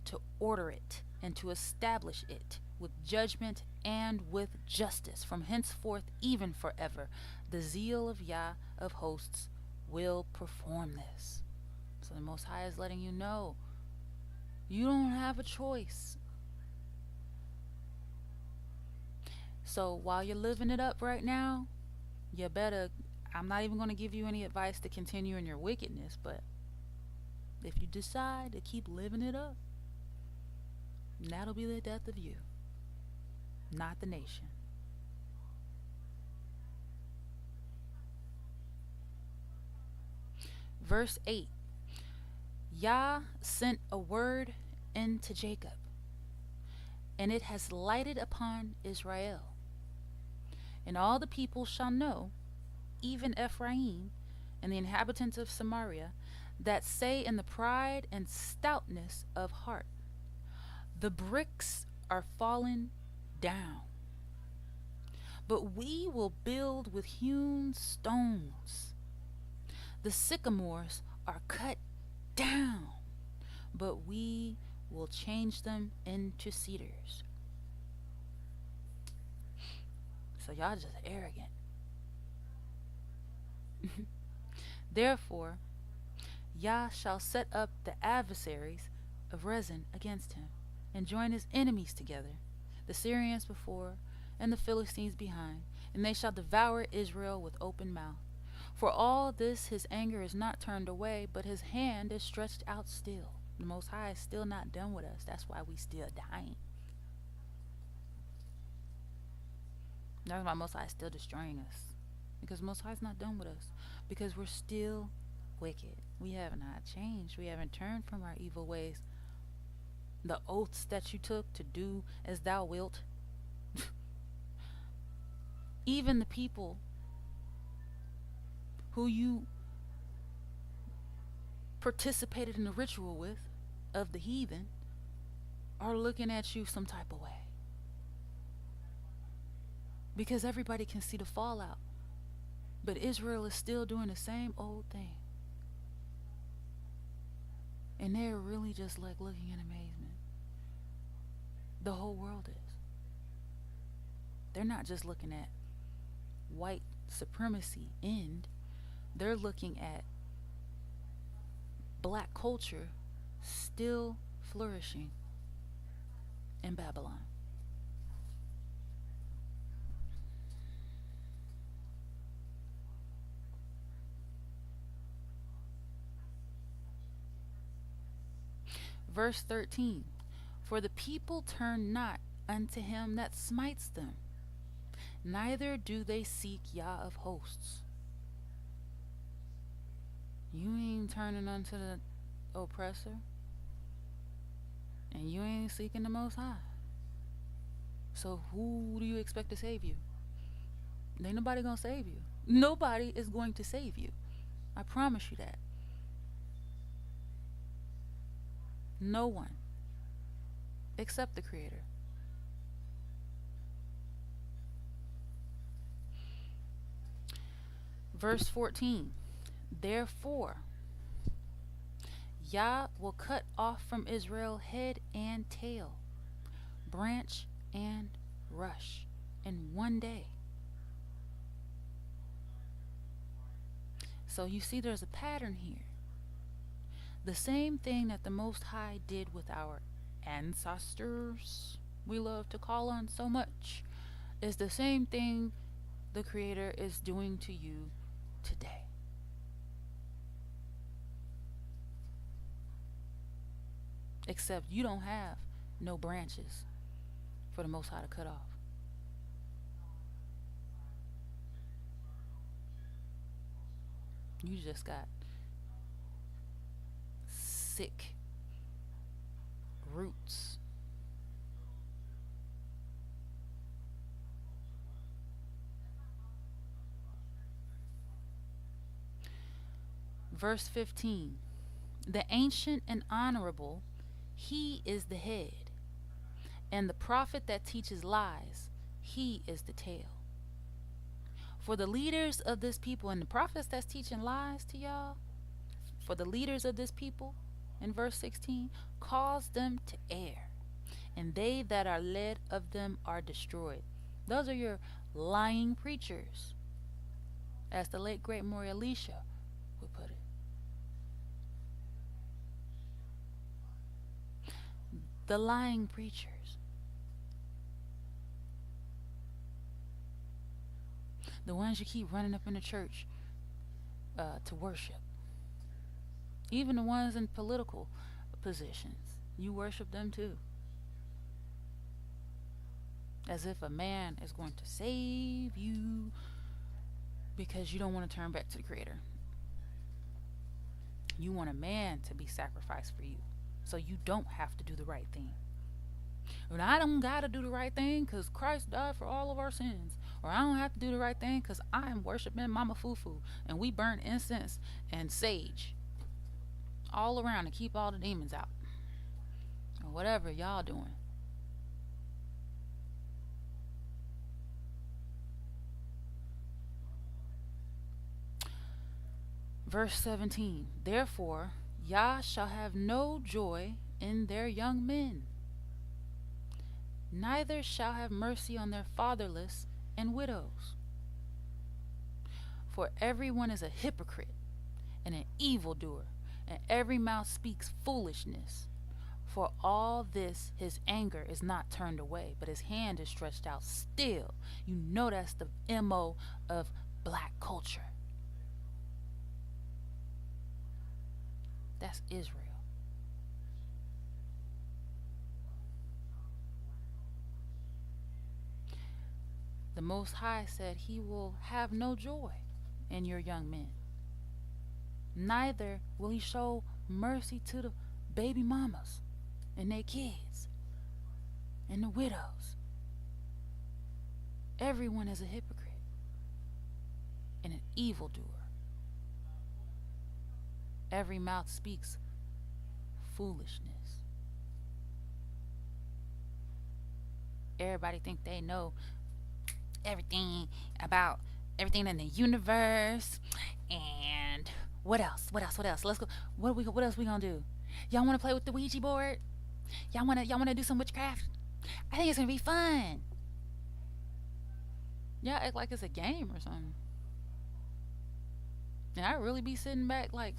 to order it and to establish it with judgment and with justice from henceforth even forever. The zeal of YAH of hosts will perform this. So the Most High is letting you know you don't have a choice. So while you're living it up right now, you better, I'm not even going to give you any advice to continue in your wickedness, but if you decide to keep living it up, that'll be the death of you, not the nation. Verse 8, YAH sent a word into Jacob, and it has lighted upon Israel. And all the people shall know, even Ephraim and the inhabitants of Samaria, that say in the pride and stoutness of heart, the bricks are fallen down, but we will build with hewn stones. The sycamores are cut down, but we will change them into cedars. So y'all just arrogant. Therefore, YAH shall set up the adversaries of Rezin against him, and join his enemies together, the Syrians before, and the Philistines behind, and they shall devour Israel with open mouth. For all this his anger is not turned away, but his hand is stretched out still. The Most High is still not done with us. That's why we still dying. That's why Most High is still destroying us. Because Most High is not done with us. Because we're still wicked. We have not changed. We haven't turned from our evil ways. The oaths that you took to do as thou wilt. Even the people who you participated in the ritual with of the heathen are looking at you some type of way. Because everybody can see the fallout. But Israel is still doing the same old thing. And they're really just like looking in amazement. The whole world is. They're not just looking at white supremacy end. They're looking at black culture still flourishing in Babylon. Verse 13, for the people turn not unto him that smites them, neither do they seek YAH of hosts. You ain't turning unto the oppressor, and you ain't seeking the Most High. So who do you expect to save you? Ain't nobody gonna save you. Nobody is going to save you. I promise you that. No one. Except the Creator. Verse 14. Therefore, YAH will cut off from Israel head and tail, branch and rush in one day. So you see there's a pattern here. The same thing that the Most High did with our ancestors, we love to call on so much, is the same thing the Creator is doing to you today. Except you don't have no branches for the Most High to cut off. You just got sick roots. Verse 15. The ancient and honorable, he is the head, and the prophet that teaches lies, he is the tail. For the leaders of this people, and the prophets that's teaching lies to y'all, for the leaders of this people, in verse 16, cause them to err, and they that are led of them are destroyed. Those are your lying preachers, as the late great Maria Alicia would put it. The lying preachers. The ones you keep running up in the church to worship. Even the ones in political positions. You worship them too. As if a man is going to save you because you don't want to turn back to the Creator. You want a man to be sacrificed for you, so you don't have to do the right thing. And I don't got to do the right thing because Christ died for all of our sins. Or I don't have to do the right thing because I am worshiping Mama Fufu and we burn incense and sage all around to keep all the demons out. Or whatever y'all doing. Verse 17. Therefore, YAH shall have no joy in their young men, neither shall have mercy on their fatherless and widows. For everyone is a hypocrite and an evildoer, and every mouth speaks foolishness. For all this his anger is not turned away, but his hand is stretched out still. You know that's the MO of black culture. That's Israel. The Most High said he will have no joy in your young men. Neither will he show mercy to the baby mamas and their kids and the widows. Everyone is a hypocrite and an evildoer. Every mouth speaks foolishness. Everybody think they know everything about everything in the universe. And what else? Let's go. What else we gonna do? Y'all wanna play with the Ouija board? Y'all wanna do some witchcraft? I think it's gonna be fun. Y'all act like it's a game or something. And I really be sitting back like,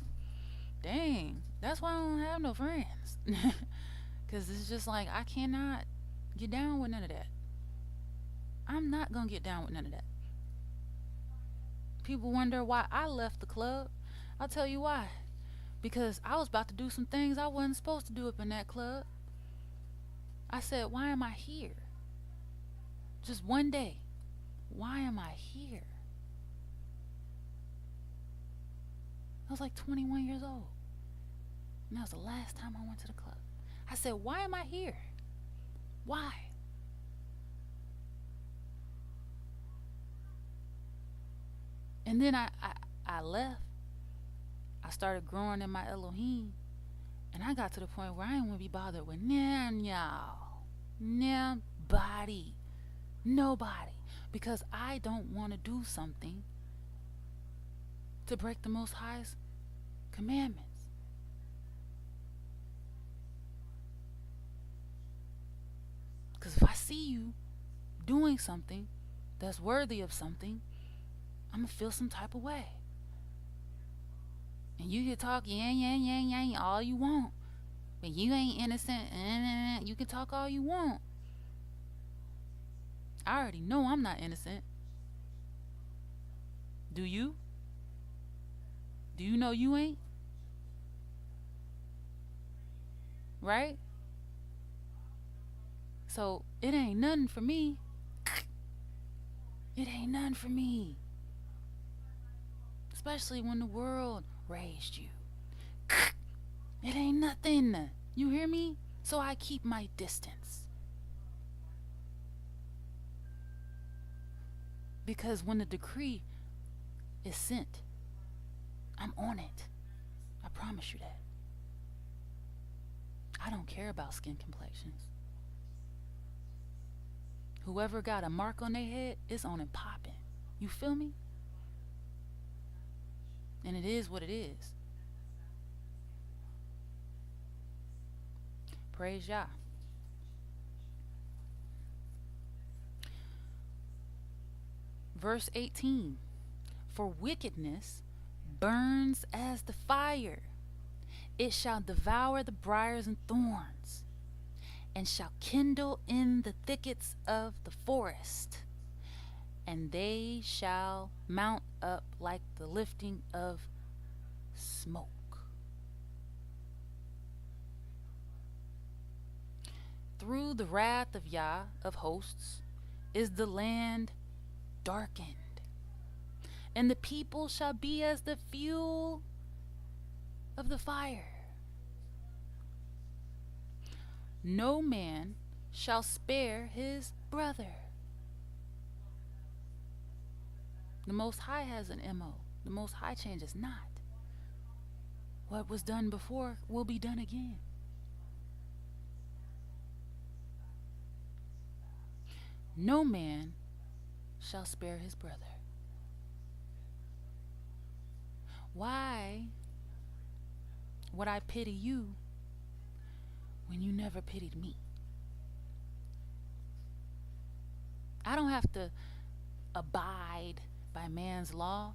dang, that's why I don't have no friends. Because it's just like, I cannot get down with none of that. I'm not going to get down with none of that. People wonder why I left the club. I'll tell you why. Because I was about to do some things I wasn't supposed to do up in that club. I said, why am I here? Just one day. Why am I here? I was like 21 years old. And that was the last time I went to the club. I said, why am I here? Why? And then I left. I started growing in my Elohim. And I got to the point where I didn't want to be bothered with none y'all. Nobody. Nobody. Because I don't want to do something to break the Most High's commandments. Because if I see you doing something that's worthy of something, I'm going to feel some type of way. And you can talk yang all you want. But you ain't innocent. You can talk all you want. I already know I'm not innocent. Do you? Do you know you ain't? Right? So it ain't nothing for me. It ain't nothing for me. Especially when the world raised you. It ain't nothing. You hear me? So I keep my distance. Because when the decree is sent, I'm on it. I promise you that. I don't care about skin complexions. Whoever got a mark on their head is on and popping. You feel me? And it is what it is. Praise YAH. Verse 18. For wickedness burns as the fire. It shall devour the briars and thorns, and shall kindle in the thickets of the forest. And they shall mount up like the lifting of smoke. Through the wrath of YAH of hosts is the land darkened, and the people shall be as the fuel of the fire. No man shall spare his brother. The Most High has an MO. The Most High changes not. What was done before will be done again. No man shall spare his brother. Why would I pity you when you never pitied me? I don't have to abide by man's law.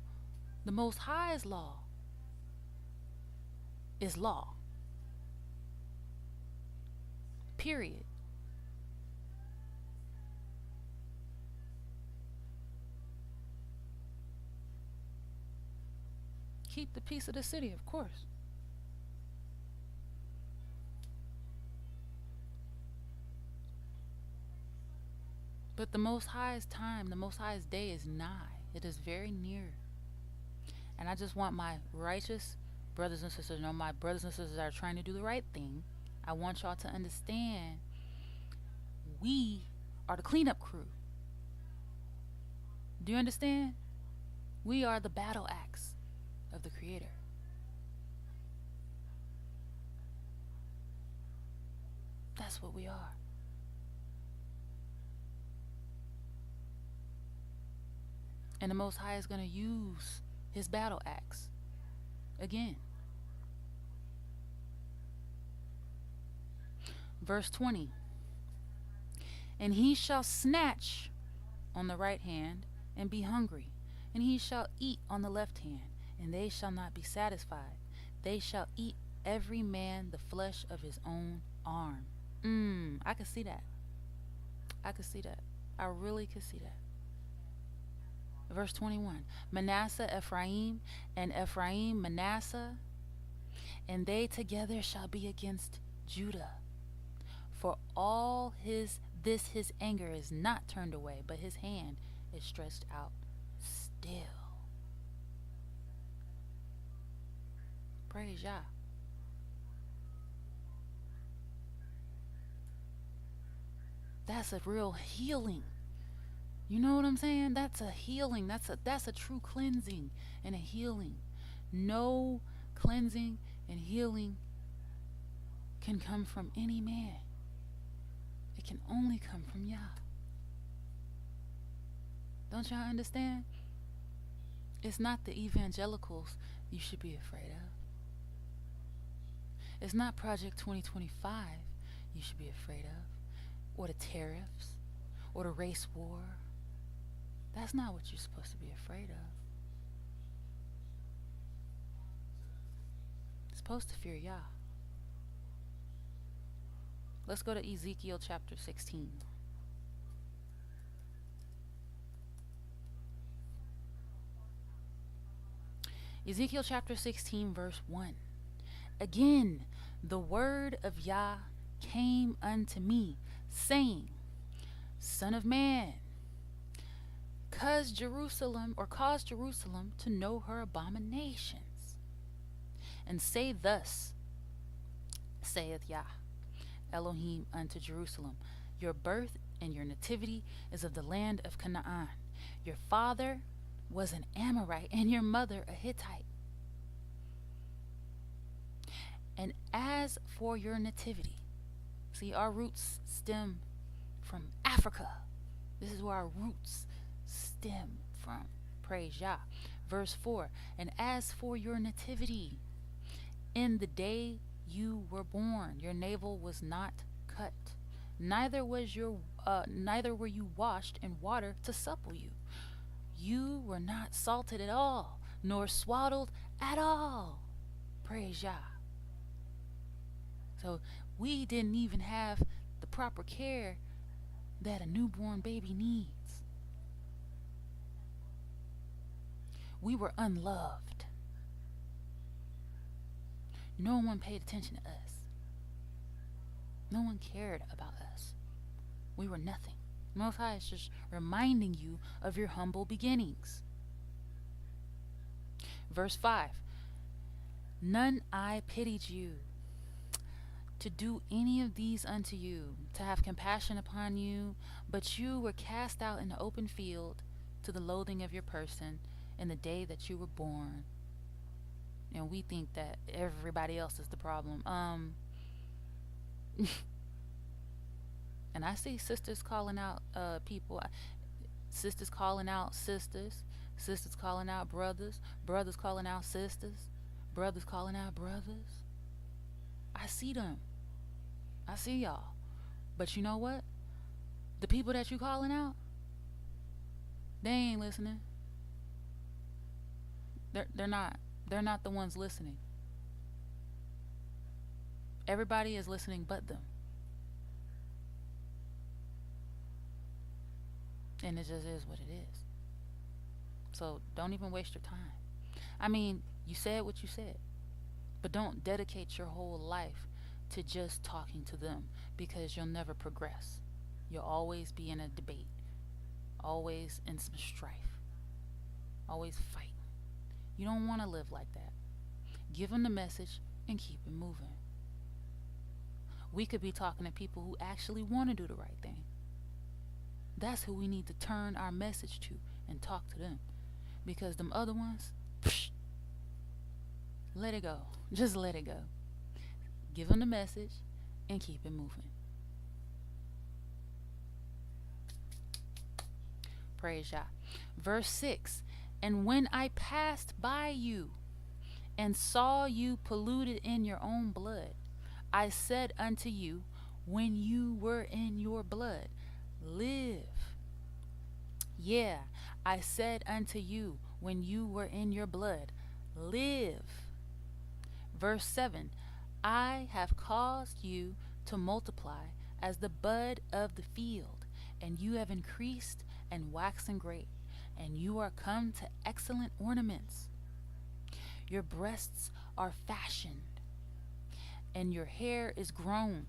The Most High's law is law. Period. Keep the peace of the city, of course. But the Most High's time, the Most High's day is nigh. It is very near. And I just want my righteous brothers and sisters, my brothers and sisters that are trying to do the right thing, I want y'all to understand we are the cleanup crew. Do you understand? We are the battle axe of the Creator. That's what we are. And the Most High is going to use his battle axe again. Verse 20. And he shall snatch on the right hand and be hungry, and he shall eat on the left hand, and they shall not be satisfied. They shall eat every man the flesh of his own arm. I could see that. I could see that. I really could see that. Verse 21. Manasseh Ephraim, and Ephraim Manasseh, and they together shall be against Judah. For all his anger is not turned away, but his hand is stretched out still. Praise YAH. That's a real healing. You know what I'm saying? That's a healing. That's a true cleansing and a healing. No cleansing and healing can come from any man. It can only come from YAH. Don't y'all understand? It's not the evangelicals you should be afraid of. It's not Project 2025 you should be afraid of, or the tariffs, or the race war. That's not what you're supposed to be afraid of. You're supposed to fear YAH. Let's go to Ezekiel chapter 16. Ezekiel chapter 16 verse 1. Again, the word of YAH came unto me, saying, Son of man, cause Jerusalem to know her abominations, and say thus, saith YAH, Elohim unto Jerusalem, your birth and your nativity is of the land of Canaan. Your father was an Amorite, and your mother a Hittite. And as for your nativity, see, our roots stem from Africa. This is where our roots stem from. Praise Yah. Verse 4, and as for your nativity, in the day you were born, your navel was not cut, neither were you washed in water to supple you. You were not salted at all, nor swaddled at all. Praise Yah. So we didn't even have the proper care that a newborn baby needs. We were unloved. No one paid attention to us. No one cared about us. We were nothing. Most High is just reminding you of your humble beginnings. Verse 5, none I pitied you to do any of these unto you, to have compassion upon you, but you were cast out in the open field to the loathing of your person in the day that you were born. And we think that everybody else is the problem. And I see sisters calling out people, sisters calling out sisters, sisters calling out brothers, brothers calling out sisters, brothers calling out brothers. I see them. I see y'all. But you know what? The people that you calling out, they ain't listening. They're not. They're not the ones listening. Everybody is listening but them. And it just is what it is. So don't even waste your time. I mean, you said what you said, but don't dedicate your whole life to just talking to them, because you'll never progress. You'll always be in a debate, always in some strife, always fighting. You don't want to live like that. Give them the message and keep it moving. We could be talking to people who actually want to do the right thing. That's who we need to turn our message to and talk to them. Because them other ones, let it go. Just let it go. Give them the message and keep it moving. Praise Yah. Verse 6, and when I passed by you and saw you polluted in your own blood, I said unto you, when you were in your blood, live. Yeah, I said unto you, when you were in your blood, live. Verse 7, I have caused you to multiply as the bud of the field, and you have increased and waxen great, and you are come to excellent ornaments. Your breasts are fashioned, and your hair is grown,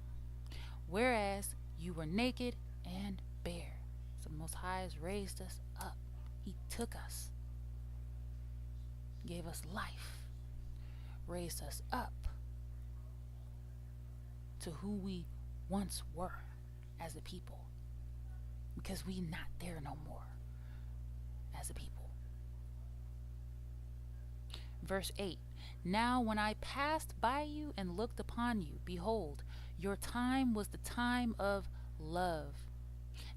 whereas you were naked and bare. So the Most High has raised us up. He took us, gave us life, raised us up to who we once were as a people, because we not there no more as a people. Verse 8, now when I passed by you and looked upon you, behold, your time was the time of love.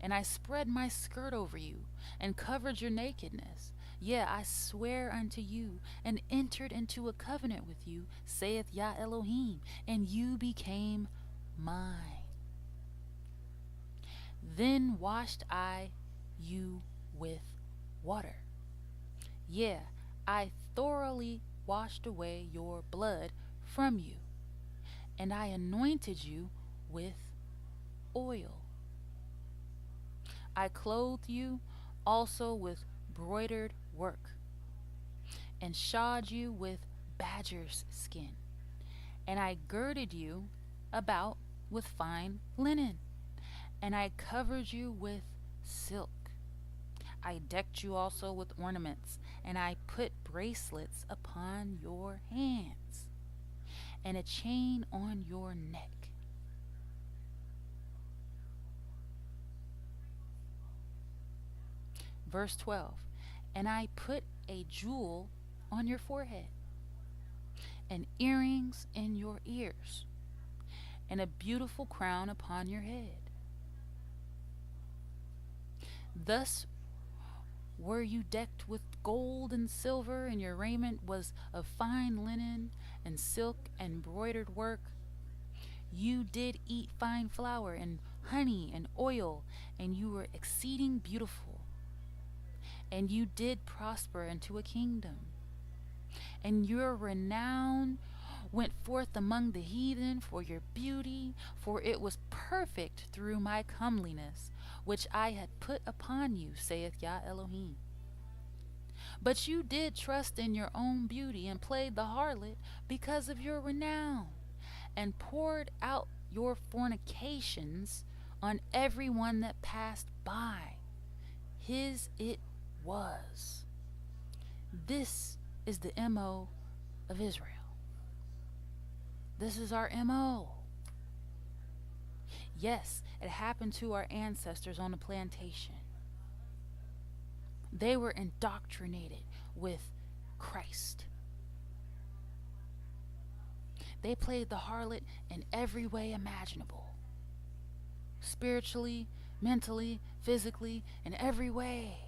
And I spread my skirt over you and covered your nakedness. Yea, I swear unto you and entered into a covenant with you, saith Yah Elohim, and you became mine. Then washed I you with water. Yea, I thoroughly washed away your blood from you, and I anointed you with oil. I clothed you also with broidered work, and shod you with badger's skin, and I girded you about with fine linen, and I covered you with silk. I decked you also with ornaments, and I put bracelets upon your hands, and a chain on your neck. Verse 12, and I put a jewel on your forehead, and earrings in your ears, and a beautiful crown upon your head. Thus were you decked with gold and silver, and your raiment was of fine linen and silk and broidered work. You did eat fine flour and honey and oil, and you were exceeding beautiful. And you did prosper into a kingdom. And your renown went forth among the heathen for your beauty, for it was perfect through my comeliness, which I had put upon you, saith Yah Elohim. But you did trust in your own beauty and played the harlot because of your renown, and poured out your fornications on every one that passed by. His it was. This is the MO of Israel. This is our MO. Yes, it happened to our ancestors on the plantation. They were indoctrinated with Christ. They played the harlot in every way imaginable. Spiritually, mentally, physically, in every way,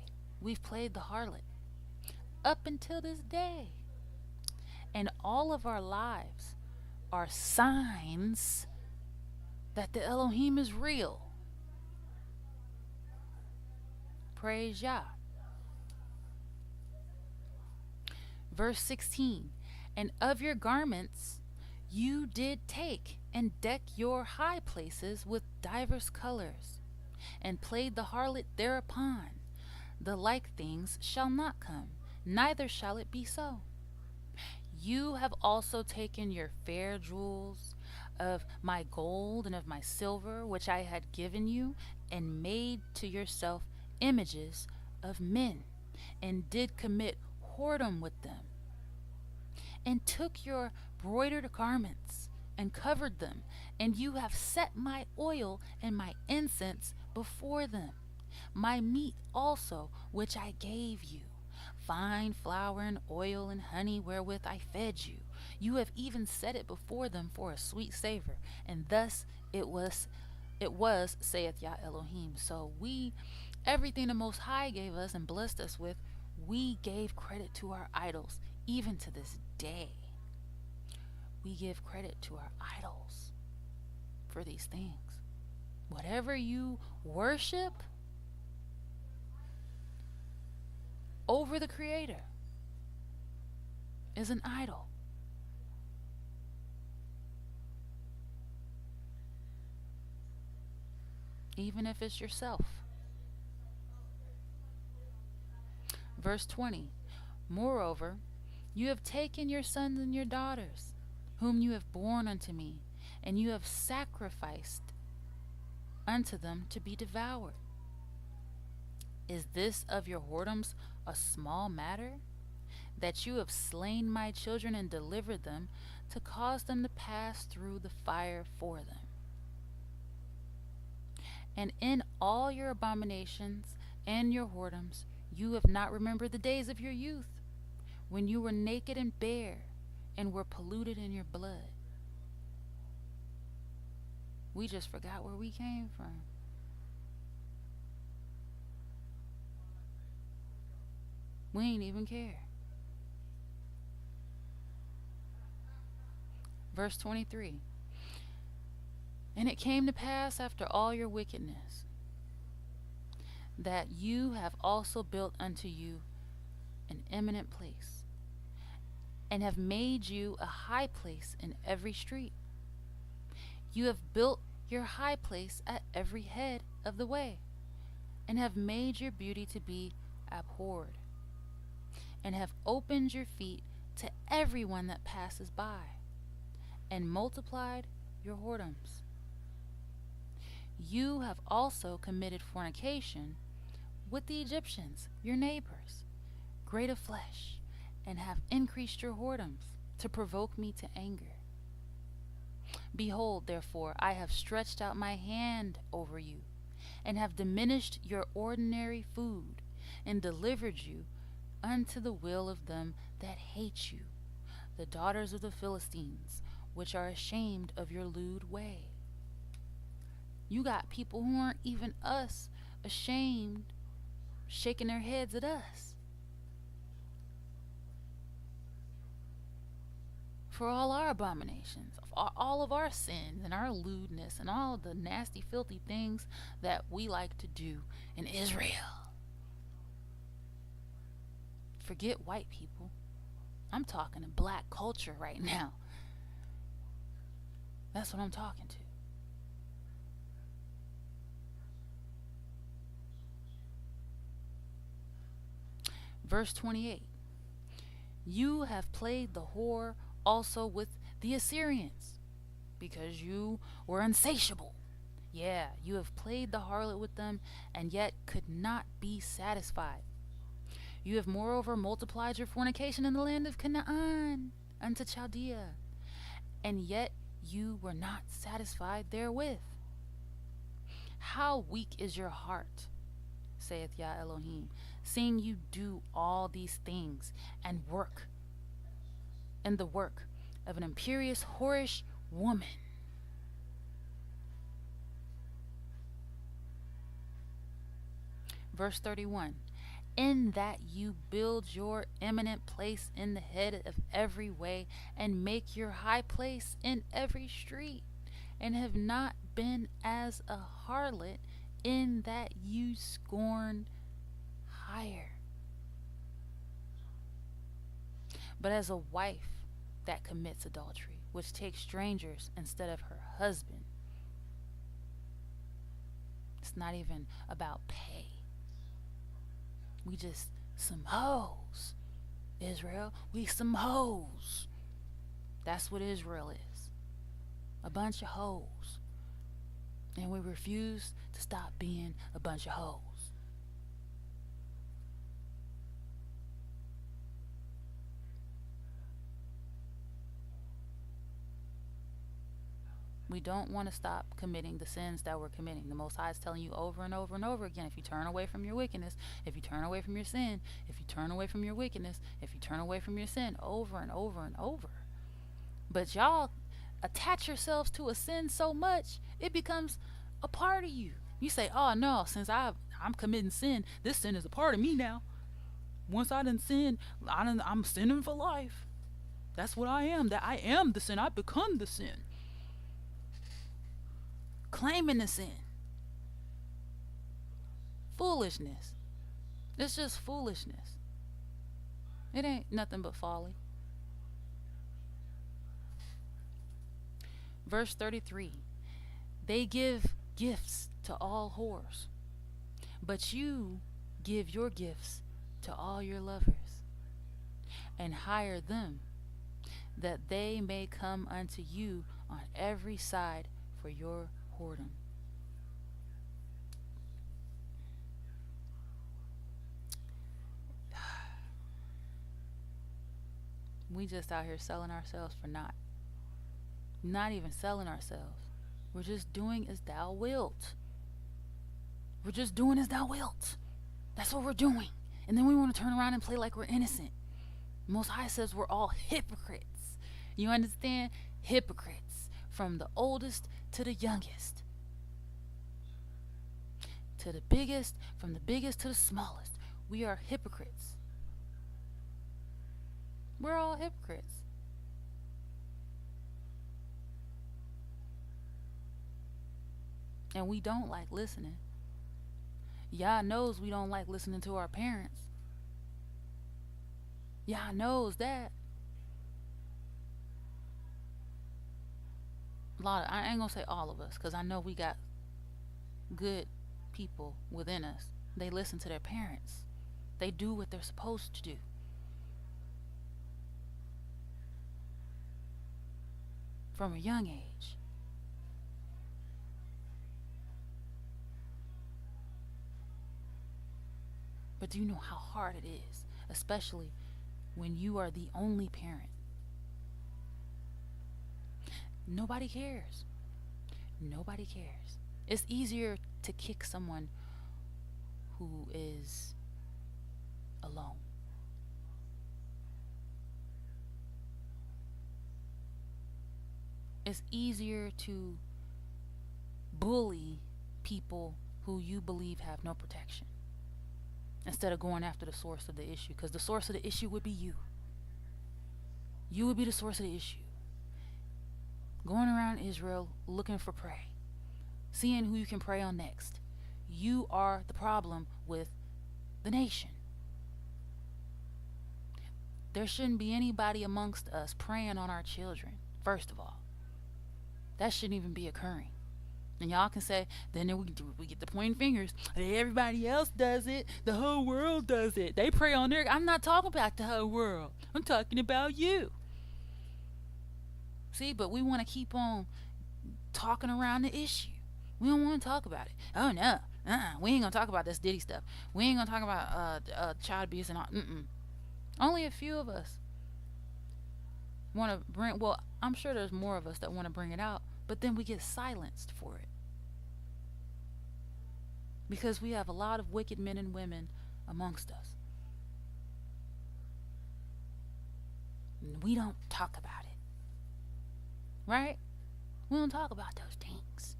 we've played the harlot up until this day. And all of our lives are signs that the Elohim is real. Praise Yah. Verse 16, and of your garments you did take, and deck your high places with divers colors, and played the harlot thereupon. The like things shall not come, neither shall it be so. You have also taken your fair jewels, of my gold and of my silver, which I had given you, and made to yourself images of men, and did commit whoredom with them, and took your broidered garments and covered them, and you have set my oil and my incense before them, my meat also which I gave you, fine flour and oil and honey wherewith I fed you. You have even set it before them for a sweet savor, and thus it was, saith Yah Elohim. So everything the Most High gave us and blessed us with, we gave credit to our idols. Even to this day, we give credit to our idols for these things. Whatever you worship over the Creator is an idol. Even if it's yourself. Verse 20, moreover, you have taken your sons and your daughters, whom you have borne unto me, and you have sacrificed unto them to be devoured. Is this of your whoredoms a small matter, that you have slain my children and delivered them, to cause them to pass through the fire for them? And in all your abominations and your whoredoms, you have not remembered the days of your youth, when you were naked and bare, and were polluted in your blood. We just forgot where we came from. We ain't even care. Verse 23, and it came to pass after all your wickedness, that you have also built unto you an eminent place, and have made you a high place in every street. You have built your high place at every head of the way, and have made your beauty to be abhorred, and have opened your feet to everyone that passes by, and multiplied your whoredoms. You have also committed fornication with the Egyptians, your neighbors, great of flesh, and have increased your whoredoms to provoke me to anger. Behold, therefore, I have stretched out my hand over you, and have diminished your ordinary food, and delivered you unto the will of them that hate you, the daughters of the Philistines, which are ashamed of your lewd way. You got people who aren't even us ashamed, shaking their heads at us for all our abominations, all of our sins and our lewdness and all the nasty, filthy things that we like to do in Israel. Forget white people. I'm talking to black culture right now. That's what I'm talking to. Verse 28. You have played the whore also with the Assyrians, because you were insatiable. Yeah, you have played the harlot with them, and yet could not be satisfied. You have moreover multiplied your fornication in the land of Canaan unto Chaldea, and yet you were not satisfied therewith. How weak is your heart, saith Yah Elohim, seeing you do all these things, and work in the work of an imperious, whorish woman. Verse 31. In that you build your eminent place in the head of every way, and make your high place in every street, and have not been as a harlot, in that you scorn hire, but as a wife that commits adultery, which takes strangers instead of her husband. It's not even about pay. We just some hoes. Israel, we some hoes. That's what Israel is. A bunch of hoes. And we refuse to stop being a bunch of hoes. We don't want to stop committing the sins that we're committing. The Most High is telling you over and over and over again, if you turn away from your wickedness, if you turn away from your sin, if you turn away from your wickedness, if you turn away from your sin, over and over and over. But y'all attach yourselves to a sin so much, it becomes a part of you. You say, oh no, since I'm committing sin, this sin is a part of me now. Once I done sin, I'm sinning for life. That's what I am. That I am the sin. I become the sin. Claiming the sin. Foolishness. It's just foolishness. It ain't nothing but folly. Verse 33. They give gifts to all whores, but you give your gifts to all your lovers, and hire them, that they may come unto you on every side for your whoredom. We just out here selling ourselves for naught. Not even selling ourselves. We're just doing as thou wilt. We're just doing as thou wilt. That's what we're doing. And then we want to turn around and play like we're innocent. Most High says we're all hypocrites. You understand? Hypocrites. From the oldest to the youngest. To the biggest, from the biggest to the smallest. We are hypocrites. We're all hypocrites. And we don't like listening. Yah knows we don't like listening to our parents. Yah knows that. I ain't gonna say all of us, because I know we got good people within us. They listen to their parents. They do what they're supposed to do. From a young age. But do you know how hard it is, especially when you are the only parent? Nobody cares. Nobody cares. It's easier to kick someone who is alone. It's easier to bully people who you believe have no protection instead of going after the source of the issue, because the source of the issue would be you. You would be the source of the issue. Going around Israel looking for prey, seeing who you can prey on next. You are the problem with the nation. There shouldn't be anybody amongst us preying on our children, first of all. That shouldn't even be occurring. And y'all can say, then we get the pointing fingers. Everybody else does it. The whole world does it. They prey on their... I'm not talking about the whole world. I'm talking about you. See, but we want to keep on talking around the issue. We don't want to talk about it. Oh, no. We ain't going to talk about this Diddy stuff. We ain't going to talk about child abuse and all. Only a few of us want to bring... Well, I'm sure there's more of us that want to bring it out, but then we get silenced for it. Because we have a lot of wicked men and women amongst us. And we don't talk about it. Right? We don't talk about those things.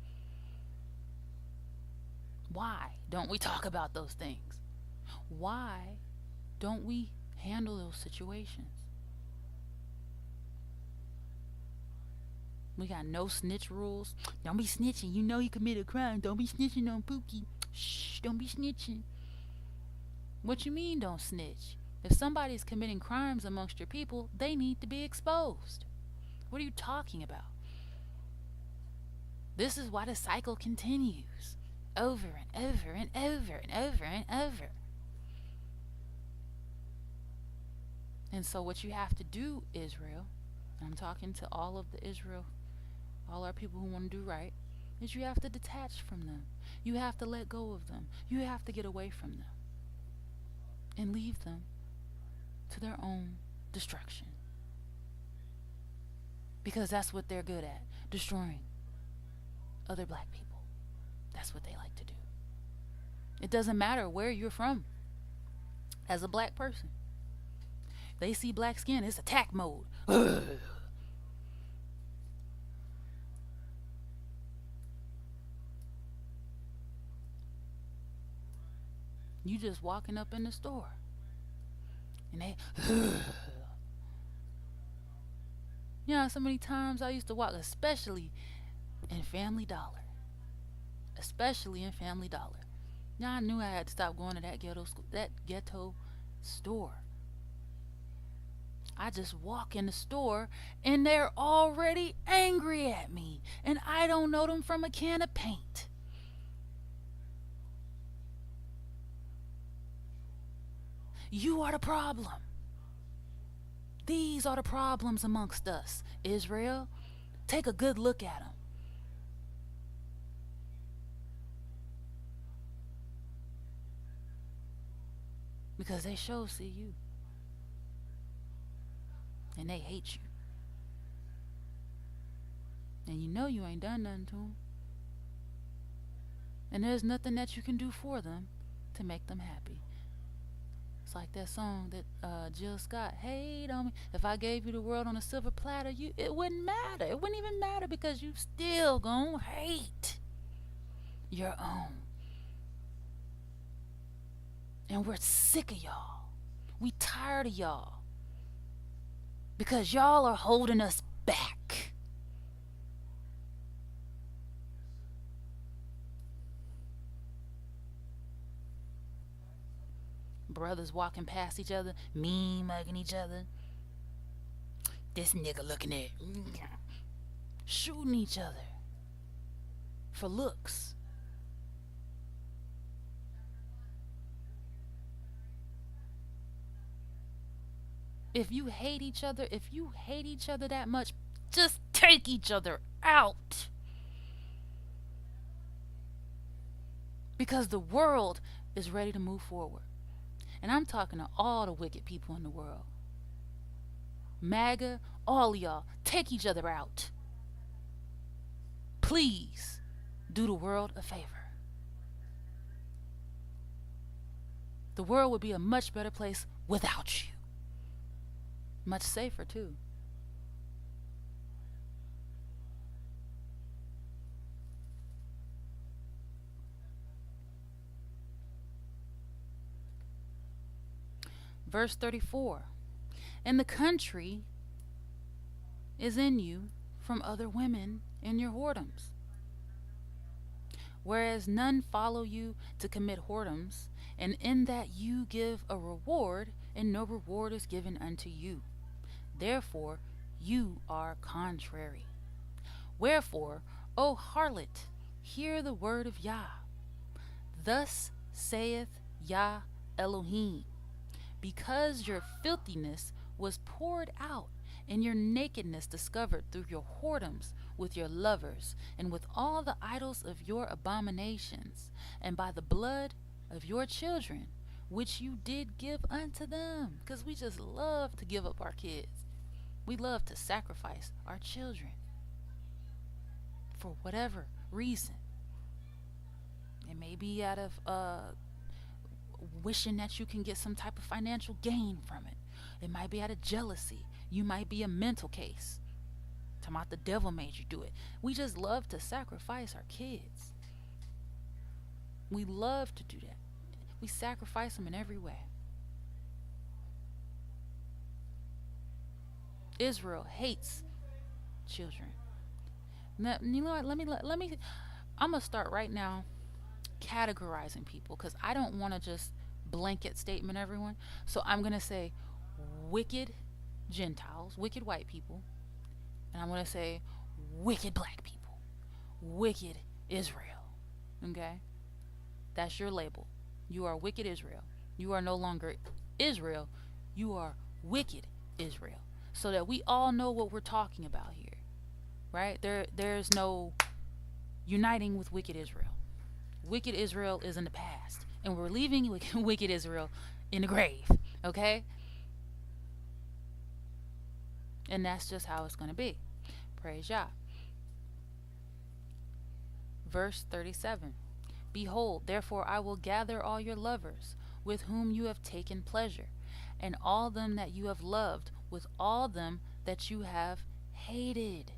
Why don't we talk about those things? Why don't we handle those situations? We got no snitch rules. Don't be snitching. You know you committed a crime. Don't be snitching on Pookie. Shh, don't be snitching. What you mean don't snitch? If somebody's committing crimes amongst your people, they need to be exposed. What are you talking about? This is why the cycle continues. Over and over and over and over and over. And so what you have to do, Israel, I'm talking to all of the Israel, all our people who want to do right, is you have to detach from them. You have to let go of them. You have to get away from them and leave them to their own destruction. Because that's what they're good at, destroying other black people. That's what they like to do. It doesn't matter where you're from as a black person. They see black skin, it's attack mode. You just walking up in the store and they you know, so many times I used to walk, especially in Family Dollar. Especially in Family Dollar. Now I knew I had to stop going to that ghetto store. I just walk in the store and they're already angry at me, and I don't know them from a can of paint. You are the problem. These are the problems amongst us, Israel. Take a good look at them. Because they sure see you. And they hate you. And you know you ain't done nothing to them. And there's nothing that you can do for them to make them happy. It's like that song that Jill Scott, hate on me. If I gave you the world on a silver platter, it wouldn't matter. It wouldn't even matter because you still gonna hate your own. And we're sick of y'all. We tired of y'all. Because y'all are holding us back. Brothers walking past each other, mean mugging each other. This nigga looking at, shooting each other for looks. If you hate each other that much, just take each other out. Because the world is ready to move forward. And I'm talking to all the wicked people in the world. MAGA, all of y'all, take each other out. Please do the world a favor. The world would be a much better place without you. Much safer too. Verse 34. And the country is in you from other women in your whoredoms, whereas none follow you to commit whoredoms, and in that you give a reward, and no reward is given unto you. Therefore you are contrary. Wherefore, O harlot, hear the word of YAH. Thus saith YAH Elohim, because your filthiness was poured out, and your nakedness discovered through your whoredoms with your lovers, and with all the idols of your abominations, and by the blood of your children, which you did give unto them. Because we just love to give up our kids. We love to sacrifice our children for whatever reason. It may be out of wishing that you can get some type of financial gain from it. It might be out of jealousy. You might be a mental case. Talking about the devil made you do it. We just love to sacrifice our kids. We love to do that. We sacrifice them in every way. Israel hates children. Now, you know what? Let me. I'm gonna start right now categorizing people, because I don't want to just blanket statement everyone. So I'm gonna say wicked Gentiles, wicked white people, and I'm gonna say wicked black people, wicked Israel. Okay, that's your label. You are wicked Israel. You are no longer Israel. You are wicked Israel. So that we all know what we're talking about here, right? There's no uniting with wicked Israel. Wicked Israel is in the past, and we're leaving wicked Israel in the grave, okay? And that's just how it's going to be. Praise Yah. Verse 37. Behold, therefore I will gather all your lovers, with whom you have taken pleasure, and all them that you have loved, with all them that you have hated.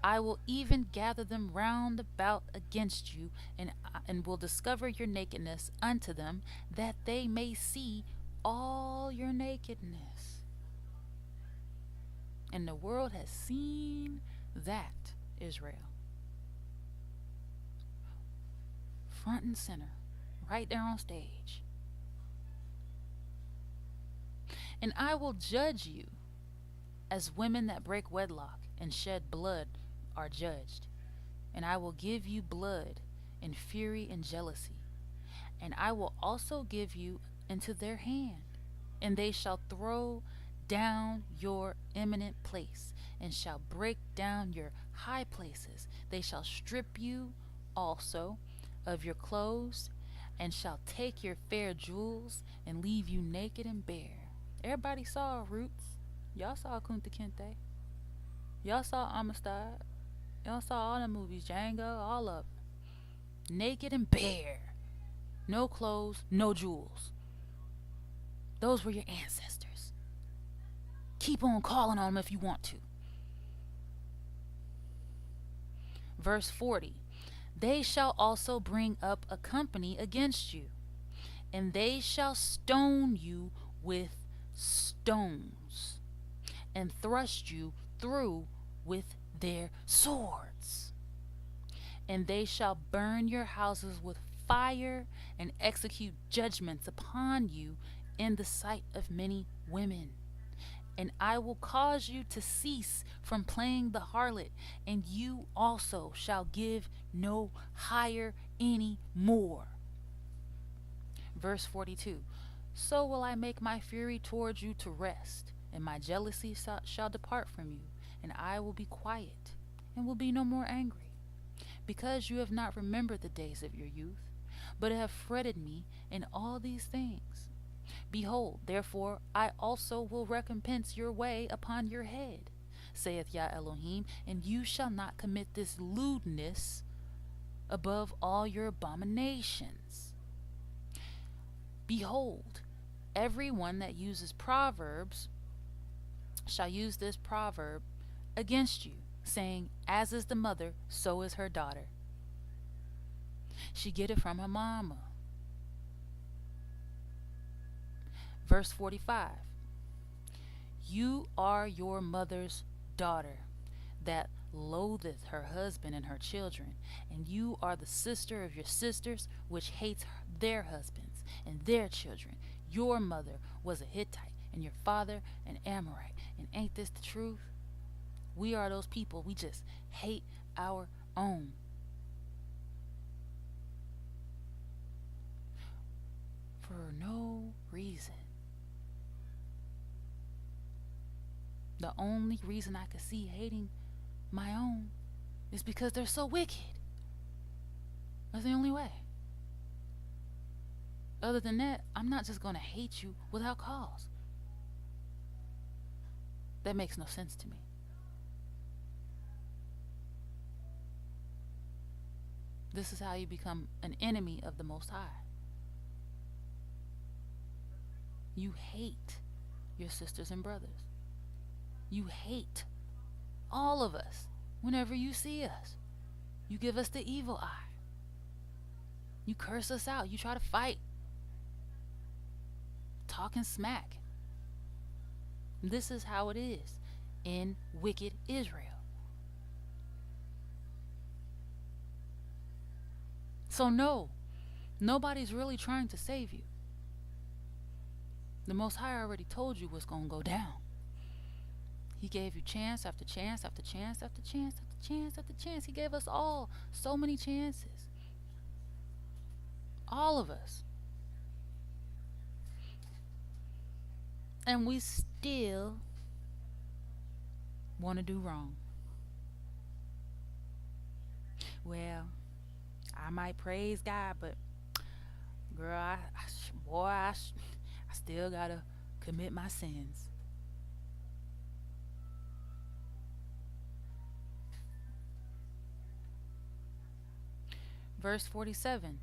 I will even gather them round about against you, and will discover your nakedness unto them, that they may see all your nakedness. And the world has seen that, Israel. Front and center, right there on stage. And I will judge you as women that break wedlock and shed blood are judged. And I will give you blood and fury and jealousy. And I will also give you into their hand. And they shall throw down your eminent place, and shall break down your high places. They shall strip you also of your clothes, and shall take your fair jewels, and leave you naked and bare. Everybody saw Roots. Y'all saw Kunta Kinte. Y'all saw Amistad. Y'all saw all the movies, Django, all of them. Naked and bare. No clothes, no jewels. Those were your ancestors. Keep on calling on them if you want to. Verse 40. They shall also bring up a company against you, and they shall stone you with stones, and thrust you through with their swords. And they shall burn your houses with fire, and execute judgments upon you in the sight of many women. And I will cause you to cease from playing the harlot, and you also shall give no hire any more. Verse 42. So will I make my fury towards you to rest, and my jealousy shall depart from you, and I will be quiet, and will be no more angry, because you have not remembered the days of your youth, but have fretted me in all these things. Behold, therefore, I also will recompense your way upon your head, saith YAH Elohim, and you shall not commit this lewdness above all your abominations. Behold, every one that uses proverbs shall use this proverb against you, saying, as is the mother, so is her daughter. She get it from her mama. Verse 45. You are your mother's daughter that loatheth her husband and her children, and you are the sister of your sisters, which hates their husbands and their children. Your mother was a Hittite, and your father an Amorite. And ain't this the truth? We are those people. We just hate our own. For no reason. The only reason I could see hating my own is because they're so wicked. That's the only way. Other than that, I'm not just going to hate you without cause. That makes no sense to me. This is how you become an enemy of the Most High. You hate your sisters and brothers. You hate all of us whenever you see us. You give us the evil eye. You curse us out. You try to fight. Talking smack. This is how it is in wicked Israel. So no, nobody's really trying to save you. The Most High already told you what's going to go down. He gave you chance after chance after chance after chance after chance after chance. He gave us all so many chances. All of us. And we still want to do wrong. Well, I might praise God, but girl, I still gotta commit my sins. Verse 47.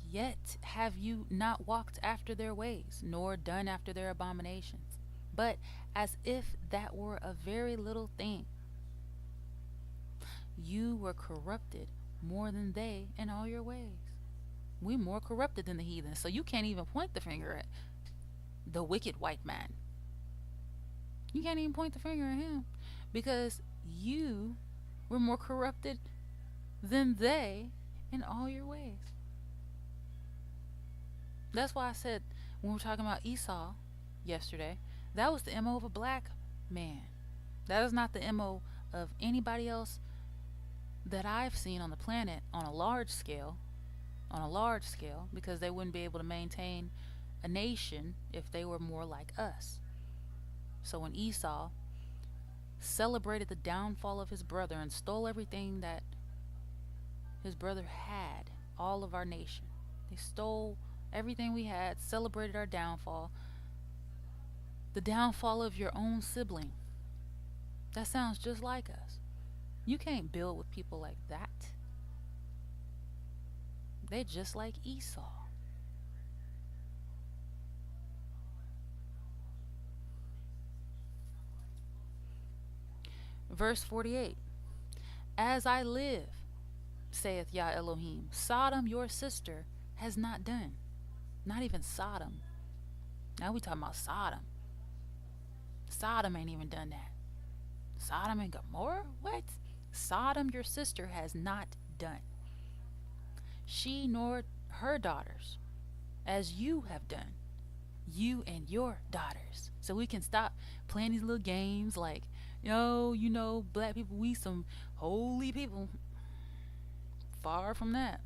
Yet have you not walked after their ways, nor done after their abominations, but as if that were a very little thing. You were corrupted more than they in all your ways. We're more corrupted than the heathen, so you can't even point the finger at the wicked white man. You can't even point the finger at him, because you were more corrupted than they in all your ways. That's why I said when we were talking about Esau yesterday, that was the MO of a black man. That is not the MO of anybody else that I've seen on the planet on a large scale, because they wouldn't be able to maintain a nation if they were more like us. So when Esau celebrated the downfall of his brother and stole everything that his brother had, all of our nation, they stole everything we had, celebrated our downfall, the downfall of your own sibling. That sounds just like us. You can't build with people like that. They're just like Esau. Verse 48. As I live, saith Yah Elohim, Sodom your sister has not done. Not even Sodom. Now we talking about Sodom. Sodom ain't even done that. Sodom and Gomorrah? What? Sodom your sister has not done. She nor her daughters, as you have done. You and your daughters. So we can stop playing these little games like, black people, we some holy people. Far from that.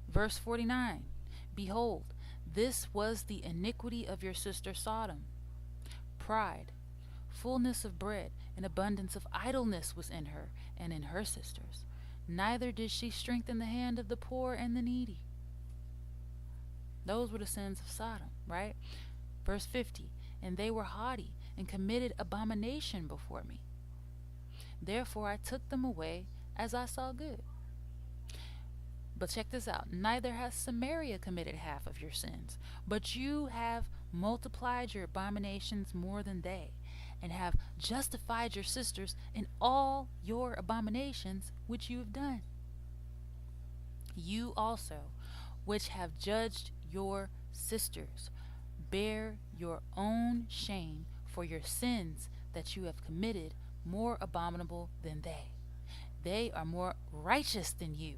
Verse 49. Behold, this was the iniquity of your sister Sodom. Pride, fullness of bread, and abundance of idleness was in her and in her sisters. Neither did she strengthen the hand of the poor and the needy. Those were the sins of Sodom, right? Verse 50. And they were haughty and committed abomination before me. Therefore I took them away as I saw good. But check this out. Neither has Samaria committed half of your sins, but you have multiplied your abominations more than they, and have justified your sisters in all your abominations which you have done. You also, which have judged your sisters, bear your own shame for your sins that you have committed more abominable than they. They are more righteous than you.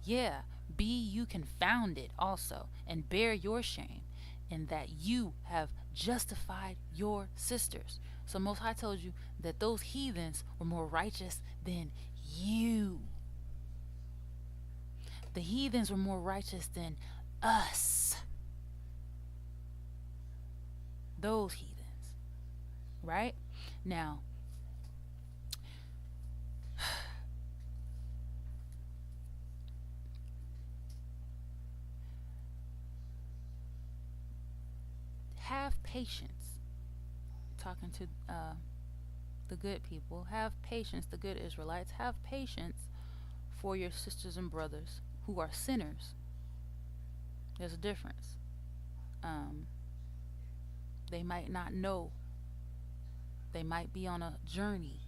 Yeah, be you confounded also, and bear your shame, in that you have justified your sisters. So Most High told you that those heathens were more righteous than you. The heathens were more righteous than us. Those heathens, right? Now, have patience. Talking to the good people, have patience, the good Israelites, have patience for your sisters and brothers who are sinners. There's a difference. Um, they might not know, they might be on a journey,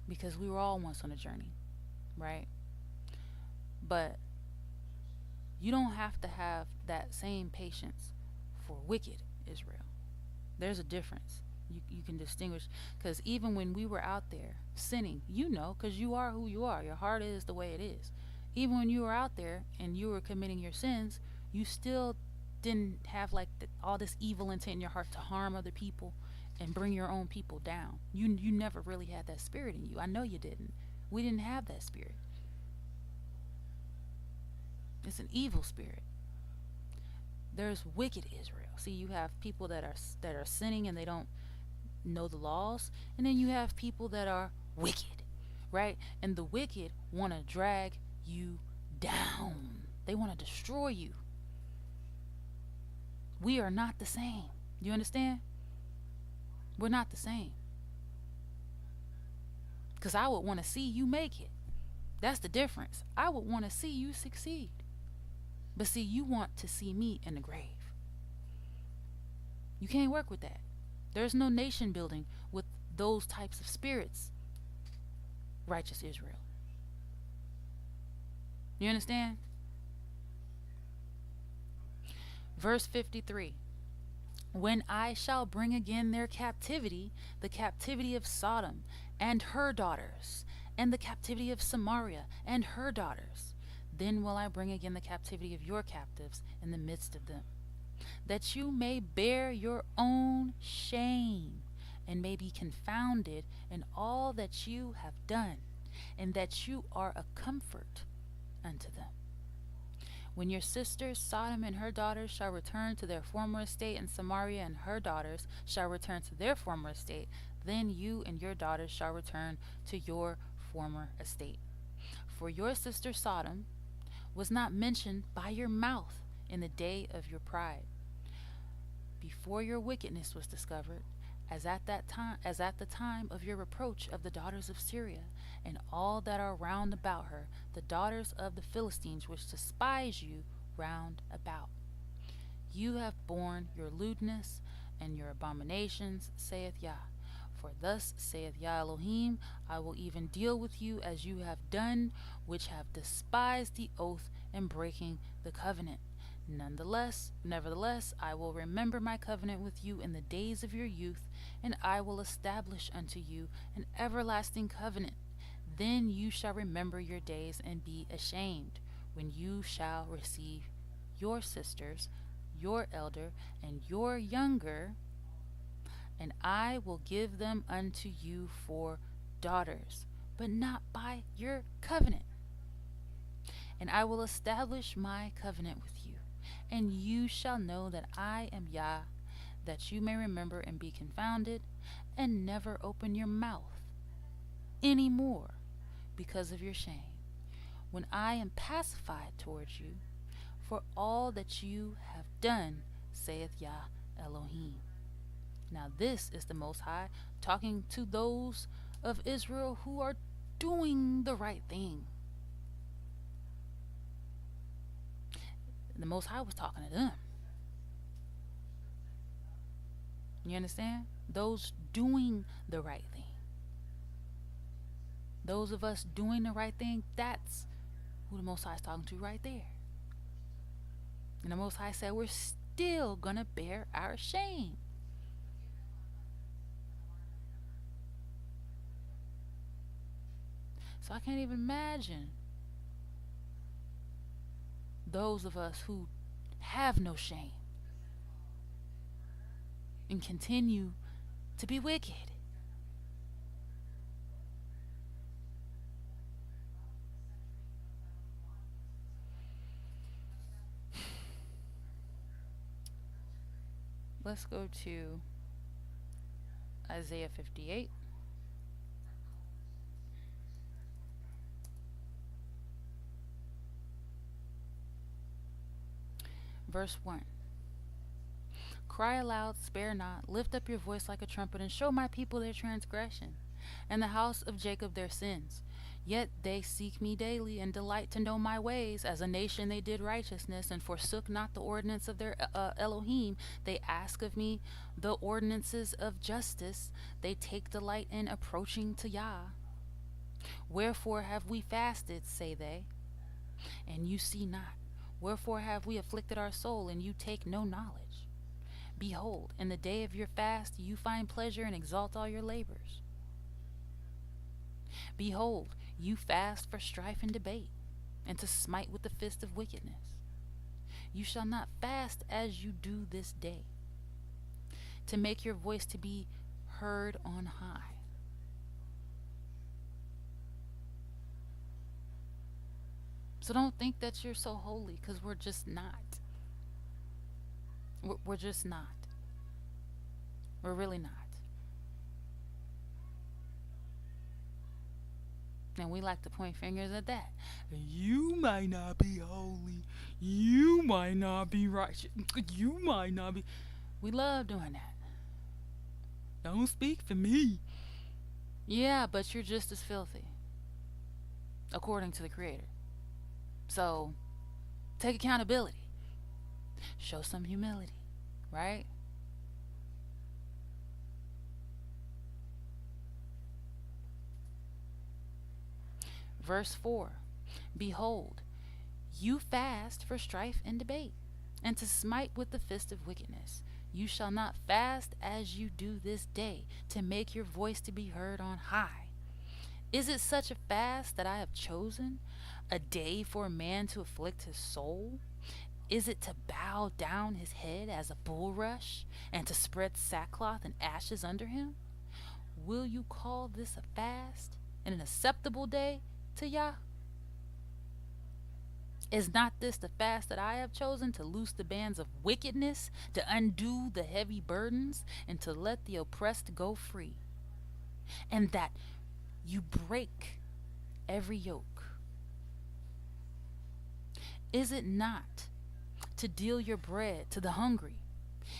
because we were all once on a journey, right? But you don't have to have that same patience for wicked Israel. There's a difference. You can distinguish, because even when we were out there sinning, because you are who you are, your heart is the way it is. Even when you were out there and you were committing your sins, you still didn't have like all this evil intent in your heart to harm other people and bring your own people down. You never really had that spirit in you. I know you didn't. We didn't have that spirit. It's an evil spirit. There's wicked Israel. See, you have people that are sinning and they don't know the laws, and then you have people that are wicked, right? And the wicked want to drag you down. They want to destroy you. We are not the same. You understand? We're not the same. Because I would want to see you make it. That's the difference. I would want to see you succeed. But see, you want to see me in the grave. You can't work with that. There's no nation building with those types of spirits, righteous Israel. You understand? Verse 53. When I shall bring again their captivity, the captivity of Sodom and her daughters, and the captivity of Samaria and her daughters, then will I bring again the captivity of your captives in the midst of them, that you may bear your own shame, and may be confounded in all that you have done, and that you are a comfort unto them. When your sisters Sodom and her daughters shall return to their former estate, and Samaria and her daughters shall return to their former estate, then you and your daughters shall return to your former estate. For your sister Sodom was not mentioned by your mouth in the day of your pride, before your wickedness was discovered, as at the time of your reproach of the daughters of Syria, and all that are round about her, the daughters of the Philistines, which despise you round about. You have borne your lewdness and your abominations, saith Yah. For thus saith Yah Elohim, I will even deal with you as you have done, which have despised the oath and breaking the covenant. Nevertheless, I will remember my covenant with you in the days of your youth, and I will establish unto you an everlasting covenant. Then you shall remember your days and be ashamed, when you shall receive your sisters, your elder, and your younger, and I will give them unto you for daughters, but not by your covenant. And I will establish my covenant with you, and you shall know that I am Yah, that you may remember and be confounded, and never open your mouth any more because of your shame, when I am pacified towards you for all that you have done, saith Yah Elohim. Now this is the Most High talking to those of Israel who are doing the right thing. The Most High was talking to them. You understand? Those doing the right thing. Those of us doing the right thing, that's who the Most High is talking to right there. And the Most High said we're still going to bear our shame. So I can't even imagine those of us who have no shame and continue to be wicked. Let's go to Isaiah 58. Verse 1. Cry aloud, spare not, lift up your voice like a trumpet, and show my people their transgression, and the house of Jacob their sins. Yet they seek me daily, and delight to know my ways. As a nation they did righteousness, and forsook not the ordinance of their Elohim. They ask of me the ordinances of justice. They take delight in approaching to YAH. Wherefore have we fasted, say they, and you see not? Wherefore have we afflicted our soul, and you take no knowledge? Behold, in the day of your fast you find pleasure and exalt all your labors. Behold, you fast for strife and debate, and to smite with the fist of wickedness. You shall not fast as you do this day, to make your voice to be heard on high. So don't think that you're so holy, because we're just not. We're just not. We're really not. And we like to point fingers at that. You might not be holy. You might not be righteous. You might not be. We love doing that. Don't speak for me. Yeah, but you're just as filthy, according to the Creator. So, take accountability. Show some humility, right? Verse 4. Behold, you fast for strife and debate, and to smite with the fist of wickedness. You shall not fast as you do this day, to make your voice to be heard on high. Is it such a fast that I have chosen, a day for a man to afflict his soul? Is it to bow down his head as a bulrush, and to spread sackcloth and ashes under him? Will you call this a fast and an acceptable day to YAH? Is not this the fast that I have chosen, to loose the bands of wickedness, to undo the heavy burdens, and to let the oppressed go free, and that you break every yoke? Is it not to deal your bread to the hungry,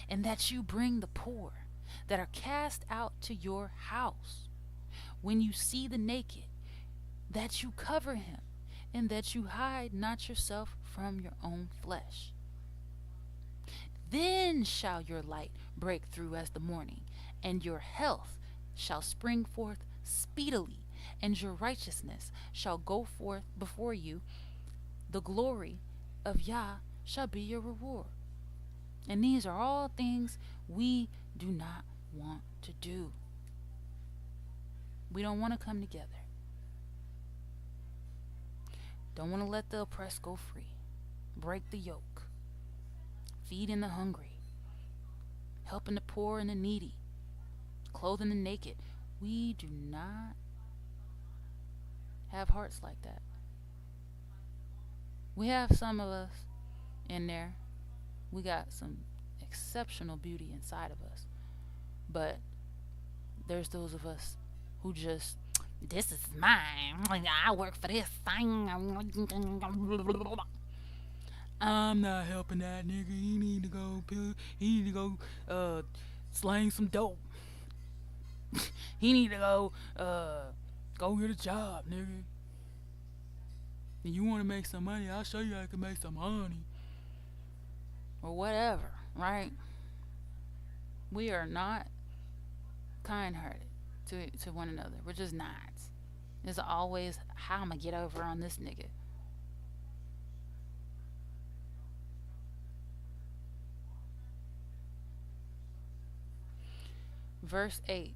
and that you bring the poor that are cast out to your house? When you see the naked, that you cover him, and that you hide not yourself from your own flesh. Then shall your light break through as the morning, and your health shall spring forth speedily, and your righteousness shall go forth before you. The glory of YAH shall be your reward. And these are all things we do not want to do. We don't want to come together. Don't want to let the oppressed go free. Break the yoke. Feeding the hungry. Helping the poor and the needy. Clothing the naked. We do not have hearts like that. We have some of us in there. We got some exceptional beauty inside of us. But there's those of us who just, this is mine. I work for this thing. I'm not helping that nigga. He need to go slang some dope. He need to go get a job, nigga. And you want to make some money, I'll show you how I can make some money. Or whatever, right? We are not kind-hearted to one another. We're just not. It's always, how I'm going to get over on this nigga. Verse 8.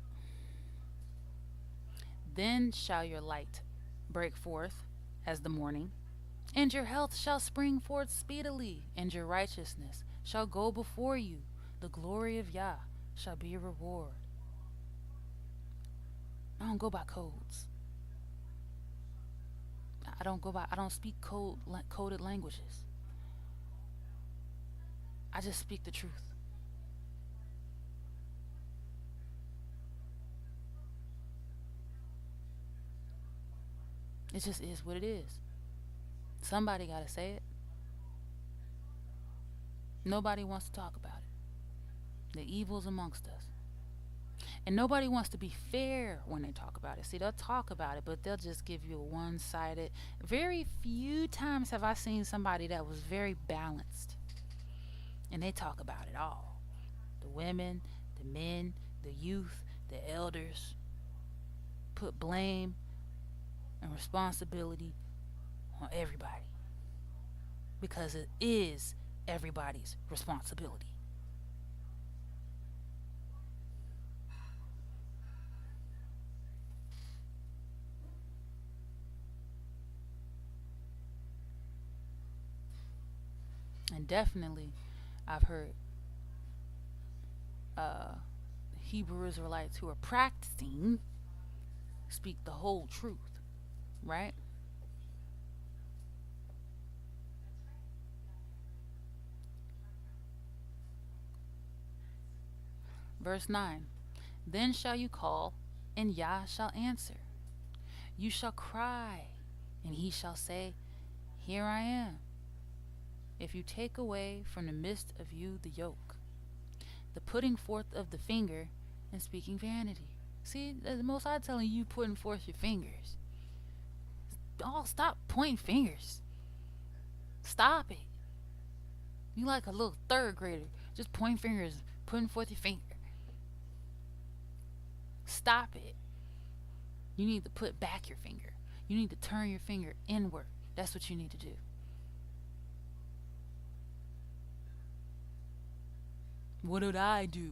Then shall your light break forth as the morning, and your health shall spring forth speedily, and your righteousness shall go before you. The glory of YAH shall be your reward. I don't go by codes. I don't speak coded languages. I just speak the truth. It just is what it is. Somebody got to say it. Nobody wants to talk about it. The evil's amongst us. And nobody wants to be fair when they talk about it. See, they'll talk about it, but they'll just give you a one-sided. Very few times have I seen somebody that was very balanced. And they talk about it all. The women, the men, the youth, the elders. Put blame and responsibility on everybody. Because it is everybody's responsibility. And definitely, I've heard Hebrew Israelites who are practicing speak the whole truth, right? Verse 9. Then shall you call, and YAH shall answer. You shall cry, and he shall say, Here I am. If you take away from the midst of you the yoke, the putting forth of the finger, and speaking vanity. See, the Most High telling you putting forth your fingers. Oh, stop pointing fingers. Stop it. You like a little third grader, just pointing fingers, putting forth your finger. Stop it. You need to put back your finger. You need to turn your finger inward. That's what you need to do. What did I do?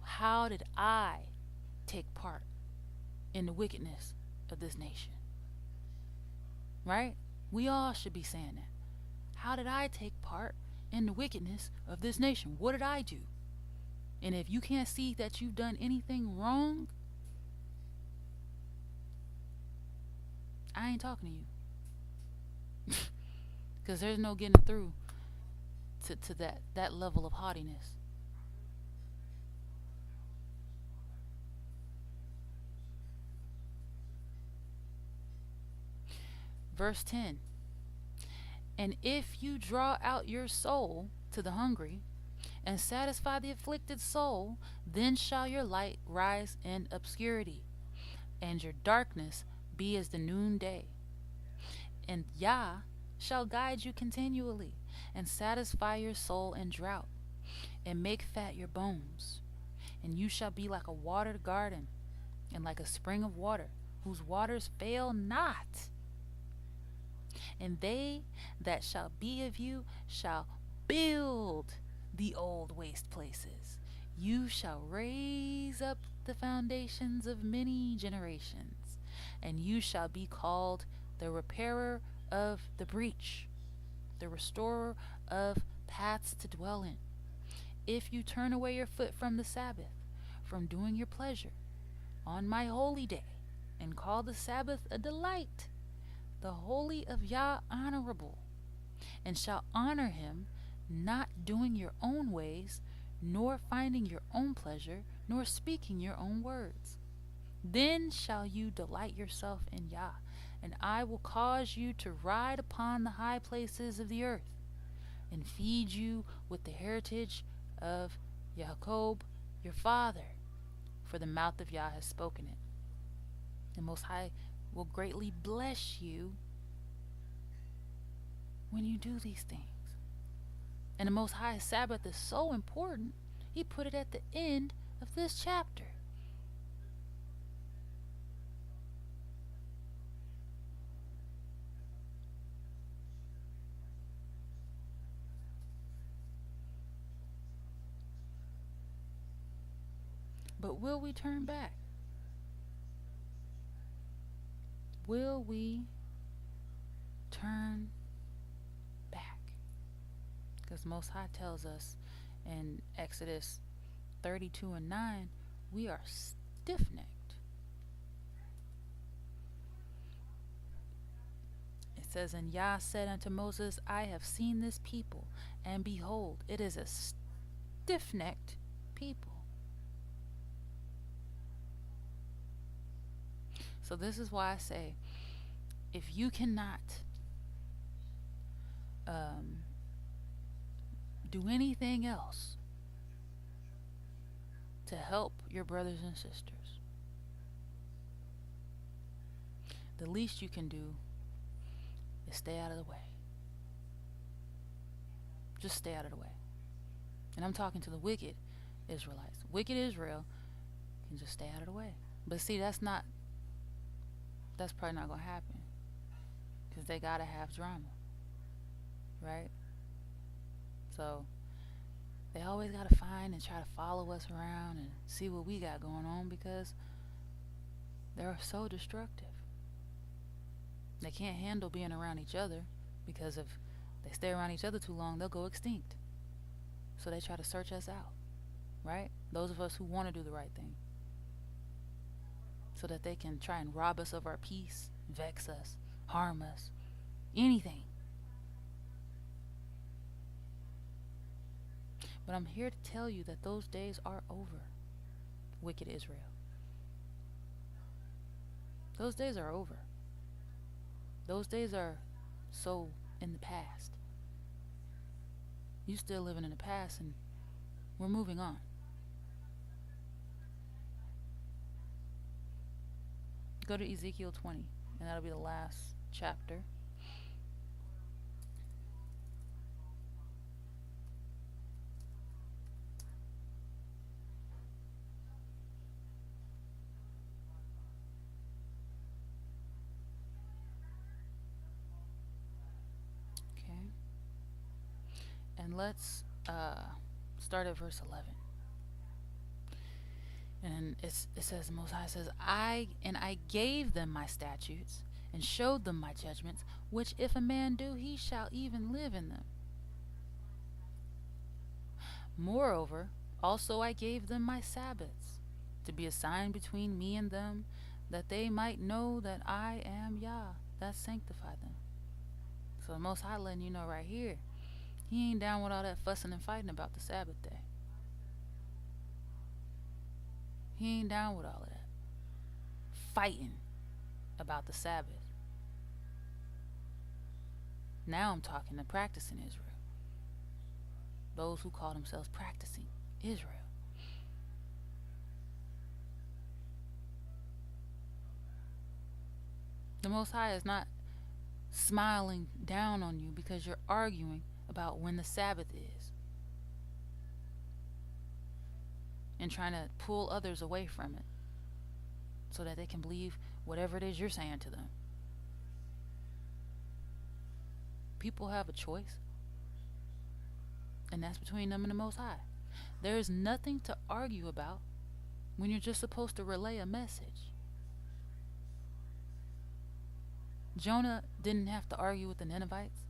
How did I take part in the wickedness of this nation? Right? We all should be saying that. How did I take part in the wickedness of this nation? What did I do? And if you can't see that you've done anything wrong, I ain't talking to you. Because there's no getting through to that level of haughtiness. Verse 10. And if you draw out your soul to the hungry, and satisfy the afflicted soul, then shall your light rise in obscurity, and your darkness be as the noonday. And YAH shall guide you continually, and satisfy your soul in drought, and make fat your bones. And you shall be like a watered garden, and like a spring of water, whose waters fail not. And they that shall be of you shall build the old waste places. You shall raise up the foundations of many generations, and you shall be called the repairer of the breach, the restorer of paths to dwell in. If you turn away your foot from the Sabbath, from doing your pleasure on my holy day, and call the Sabbath a delight, the holy of YAH honorable, and shall honor him, not doing your own ways, nor finding your own pleasure, nor speaking your own words. Then shall you delight yourself in YAH, and I will cause you to ride upon the high places of the earth, and feed you with the heritage of Jacob your father, for the mouth of YAH has spoken it. The Most High will greatly bless you when you do these things. And the Most High's Sabbath is so important, he put it at the end of this chapter. But will we turn back? Will we turn back? Because Most High tells us in Exodus 32:9, we are stiff-necked. It says, and Yah said unto Moses, I have seen this people, and behold, it is a stiff-necked people. So this is why I say, if you cannot do anything else to help your brothers and sisters, the least you can do is stay out of the way. Just stay out of the way. And I'm talking to the wicked Israelites. Wicked Israel can just stay out of the way. But see, that's probably not going to happen, because they got to have drama, right? So they always got to find and try to follow us around and see what we got going on, because they're so destructive. They can't handle being around each other, because if they stay around each other too long, they'll go extinct. So they try to search us out, right? Those of us who want to do the right thing, so that they can try and rob us of our peace, vex us, harm us, anything. But I'm here to tell you that those days are over, wicked Israel. Those days are over. Those days are so in the past. You still living in the past, and we're moving on. Go to Ezekiel 20, and that'll be the last chapter. Okay. And let's start at verse 11. And it says, the Most High says, I gave them my statutes, and showed them my judgments, which if a man do, he shall even live in them. Moreover, also I gave them my Sabbaths, to be a sign between me and them, that they might know that I am YAH, that sanctify them. So the Most High letting you know right here, he ain't down with all that fussing and fighting about the Sabbath day. He ain't down with all of that fighting about the Sabbath. Now I'm talking to practicing Israel, those who call themselves practicing Israel. The Most High is not smiling down on you because you're arguing about when the Sabbath is, and trying to pull others away from it so that they can believe whatever it is you're saying to them. People have a choice, and that's between them and the Most High. There is nothing to argue about when you're just supposed to relay a message. Jonah didn't have to argue with the Ninevites.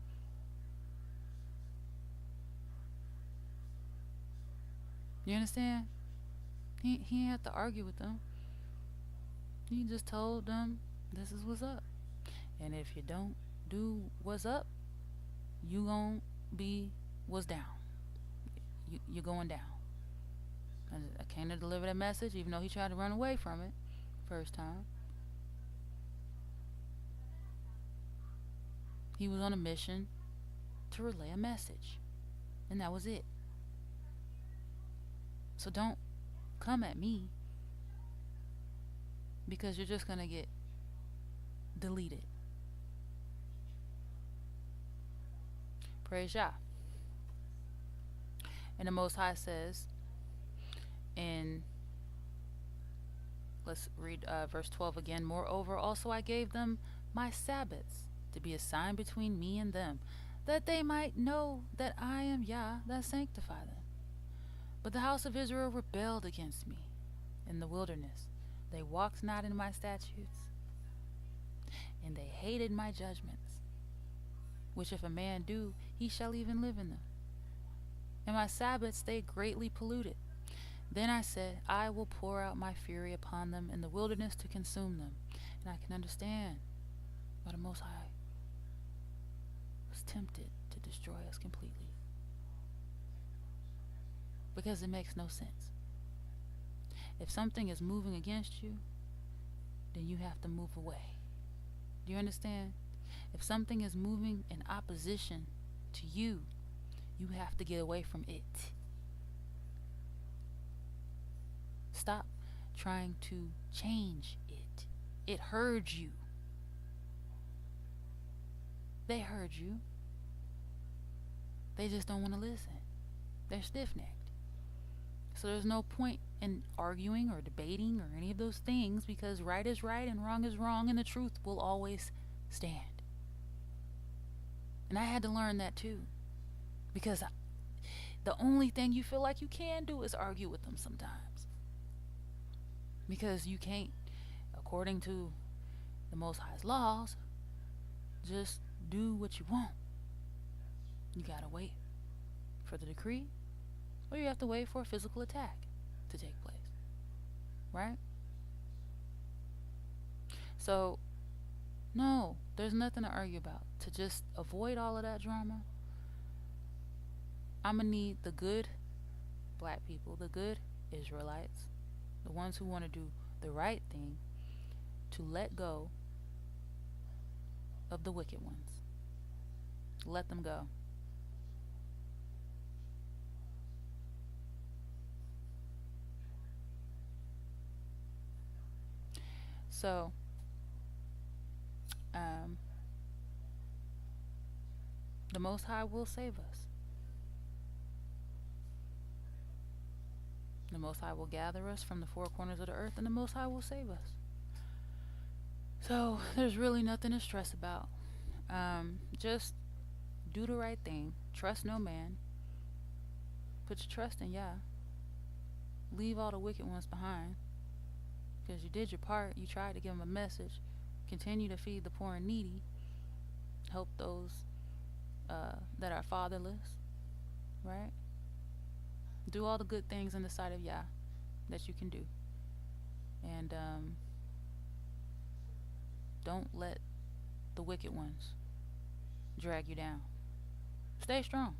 You understand? He didn't have to argue with them. He just told them, this is what's up. And if you don't do what's up, you gon' be what's down. You're going down. I came to deliver that message, even though he tried to run away from it first time. He was on a mission to relay a message, and that was it. So don't come at me, because you're just gonna get deleted. Praise Yah. And the Most High says in, let's read verse 12 again. Moreover, also I gave them my Sabbaths, to be a sign between me and them, that they might know that I am YAH, that sanctify them. But the house of Israel rebelled against me, in the wilderness. They walked not in my statutes, and they hated my judgments, which if a man do, he shall even live in them. And my Sabbaths they greatly polluted. Then I said, I will pour out my fury upon them in the wilderness to consume them. And I can understand why the Most High was tempted to destroy us completely. Because it makes no sense. If something is moving against you, then you have to move away. Do you understand? If something is moving in opposition to you, you have to get away from it. Stop trying to change it. It heard you. They heard you. They just don't want to listen. They're stiff-necked. So there's no point in arguing or debating or any of those things, because right is right and wrong is wrong, and the truth will always stand. And I had to learn that too, because the only thing you feel like you can do is argue with them sometimes, because you can't, according to the Most High's laws, just do what you want. You gotta wait for the decree, or you have to wait for a physical attack to take place, right? So no, there's nothing to argue about. To just avoid all of that drama, I'm gonna need the good black people, the good Israelites, the ones who want to do the right thing, to let go of the wicked ones. Let them go. So, the Most High will save us. The Most High will gather us from the four corners of the earth, and the Most High will save us. So, there's really nothing to stress about. Just do the right thing. Trust no man. Put your trust in YAH. Leave all the wicked ones behind, because you did your part. You tried to give them a message. Continue to feed the poor and needy. Help those that are fatherless, right? Do all the good things in the sight of YAH that you can do. And don't let the wicked ones drag you down. Stay strong.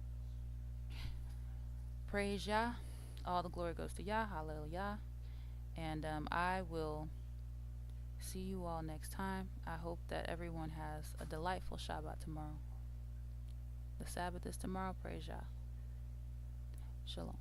Praise YAH. All the glory goes to YAH. Hallelujah. And I will see you all next time. I hope that everyone has a delightful Shabbat tomorrow. The Sabbath is tomorrow. Praise YAH. Shalom.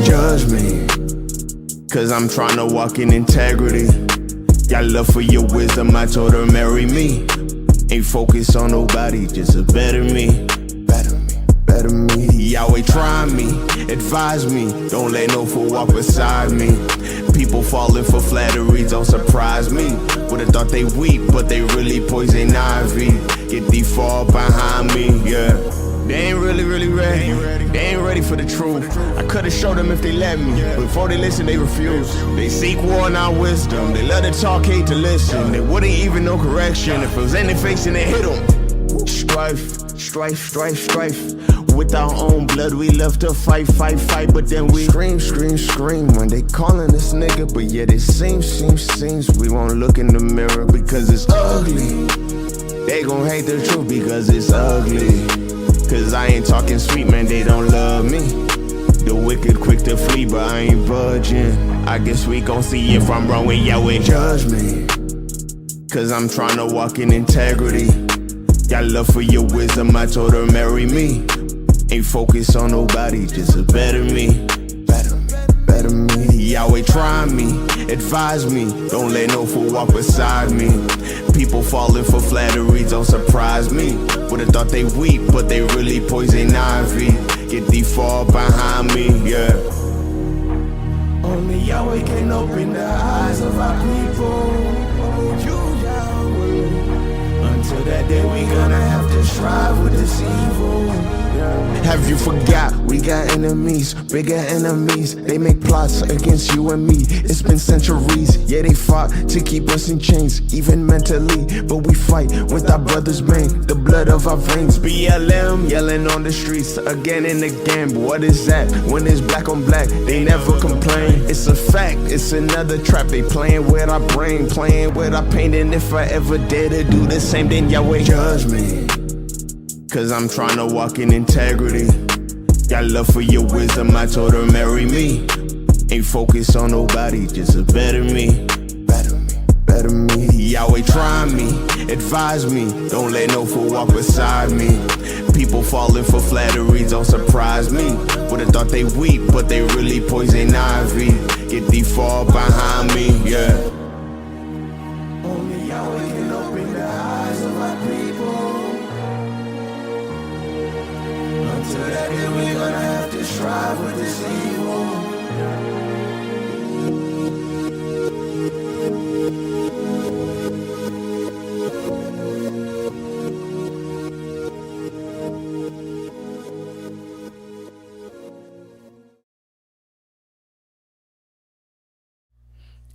Judge me, cause I'm trying to walk in integrity. Got love for your wisdom, I told her marry me. Ain't focused on nobody, just a better me. Better me. Yahweh try me, advise me. Don't let no fool walk beside me. People falling for flatteries, don't surprise me. Would've thought they weak, but they really poison ivy. Get thee far behind me, yeah. They ain't really ready. They ain't ready for the truth. I could've showed them if they let me. Before they listen, they refuse. They seek war, not wisdom. They love to talk, hate to listen. They wouldn't even know correction. If it was in their face and they hit them. Strife. With our own blood, we love to fight. But then we scream when they calling us nigga. But yet it seems we won't look in the mirror because it's ugly. They gon' hate the truth because it's ugly. Cause I ain't talking sweet, man, they don't love me. The wicked quick to flee, but I ain't budging. I guess we gon' see if I'm wrong when Yahweh judge me. Cause I'm trying to walk in integrity. Got love for your wisdom, I told her marry me. Ain't focused on nobody, just a better me. Better Yahweh try me, advise me, don't let no fool walk beside me. People falling for flattery, don't surprise me. Would've thought they weak, but they really poison ivy. Get thee far behind me, yeah. Only Yahweh can open the eyes of our people. Oh, you, Yahweh. Until that day, we gonna have to strive with this evil. Have you forgot we got enemies, bigger enemies? They make plots against you and me. It's been centuries, yeah, they fought to keep us in chains, even mentally. But we fight with our brother's bane, the blood of our veins. BLM yelling on the streets again and again. But what is that? When it's black on black, they never complain. It's a fact, it's another trap. They playing with our brain, playing with our pain. And if I ever dare to do the same, then Yahweh judge me. Cause I'm tryna walk in integrity. Got love for your wisdom, I told her marry me. Ain't focused on nobody, just a better me. Better me, better me. Yahweh try me, advise me, don't let no fool walk beside me. People falling for flattery, don't surprise me. Would've thought they weak, but they really poison ivy. Get thee far behind me, yeah. Only Yahweh can open the eyes of our people. Until that day, we're gonna have to strive with this evil.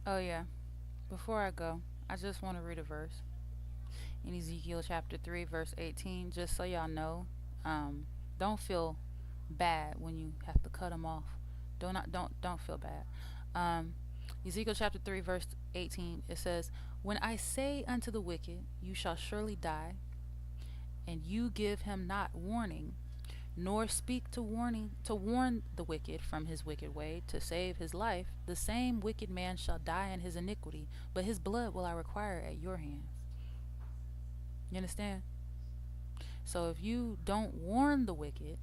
Oh, yeah. Before I go, I just want to read a verse in Ezekiel chapter 3, verse 18, just so y'all know. Don't feel bad when you have to cut them off. Don't feel bad. Ezekiel chapter 3, verse 18, it says, "When I say unto the wicked, you shall surely die, and you give him not warning, nor speak to warn the wicked from his wicked way to save his life, the same wicked man shall die in his iniquity, but his blood will I require at your hands." You understand? So if you don't warn the wicked,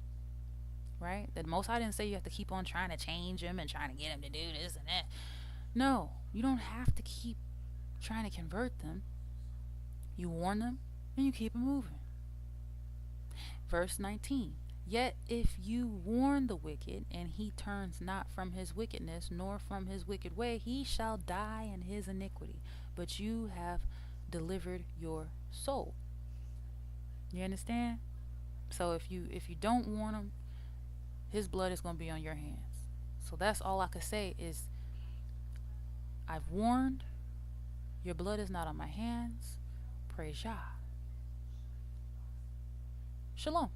right? That Most High didn't say you have to keep on trying to change him and trying to get him to do this and that. No, you don't have to keep trying to convert them. You warn them and you keep them moving. Verse 19. "Yet if you warn the wicked, and he turns not from his wickedness, nor from his wicked way, he shall die in his iniquity, but you have delivered your soul." You understand? So if you don't warn him, his blood is going to be on your hands. So that's all I could say is, I've warned, your blood is not on my hands. Praise Yah. Shalom.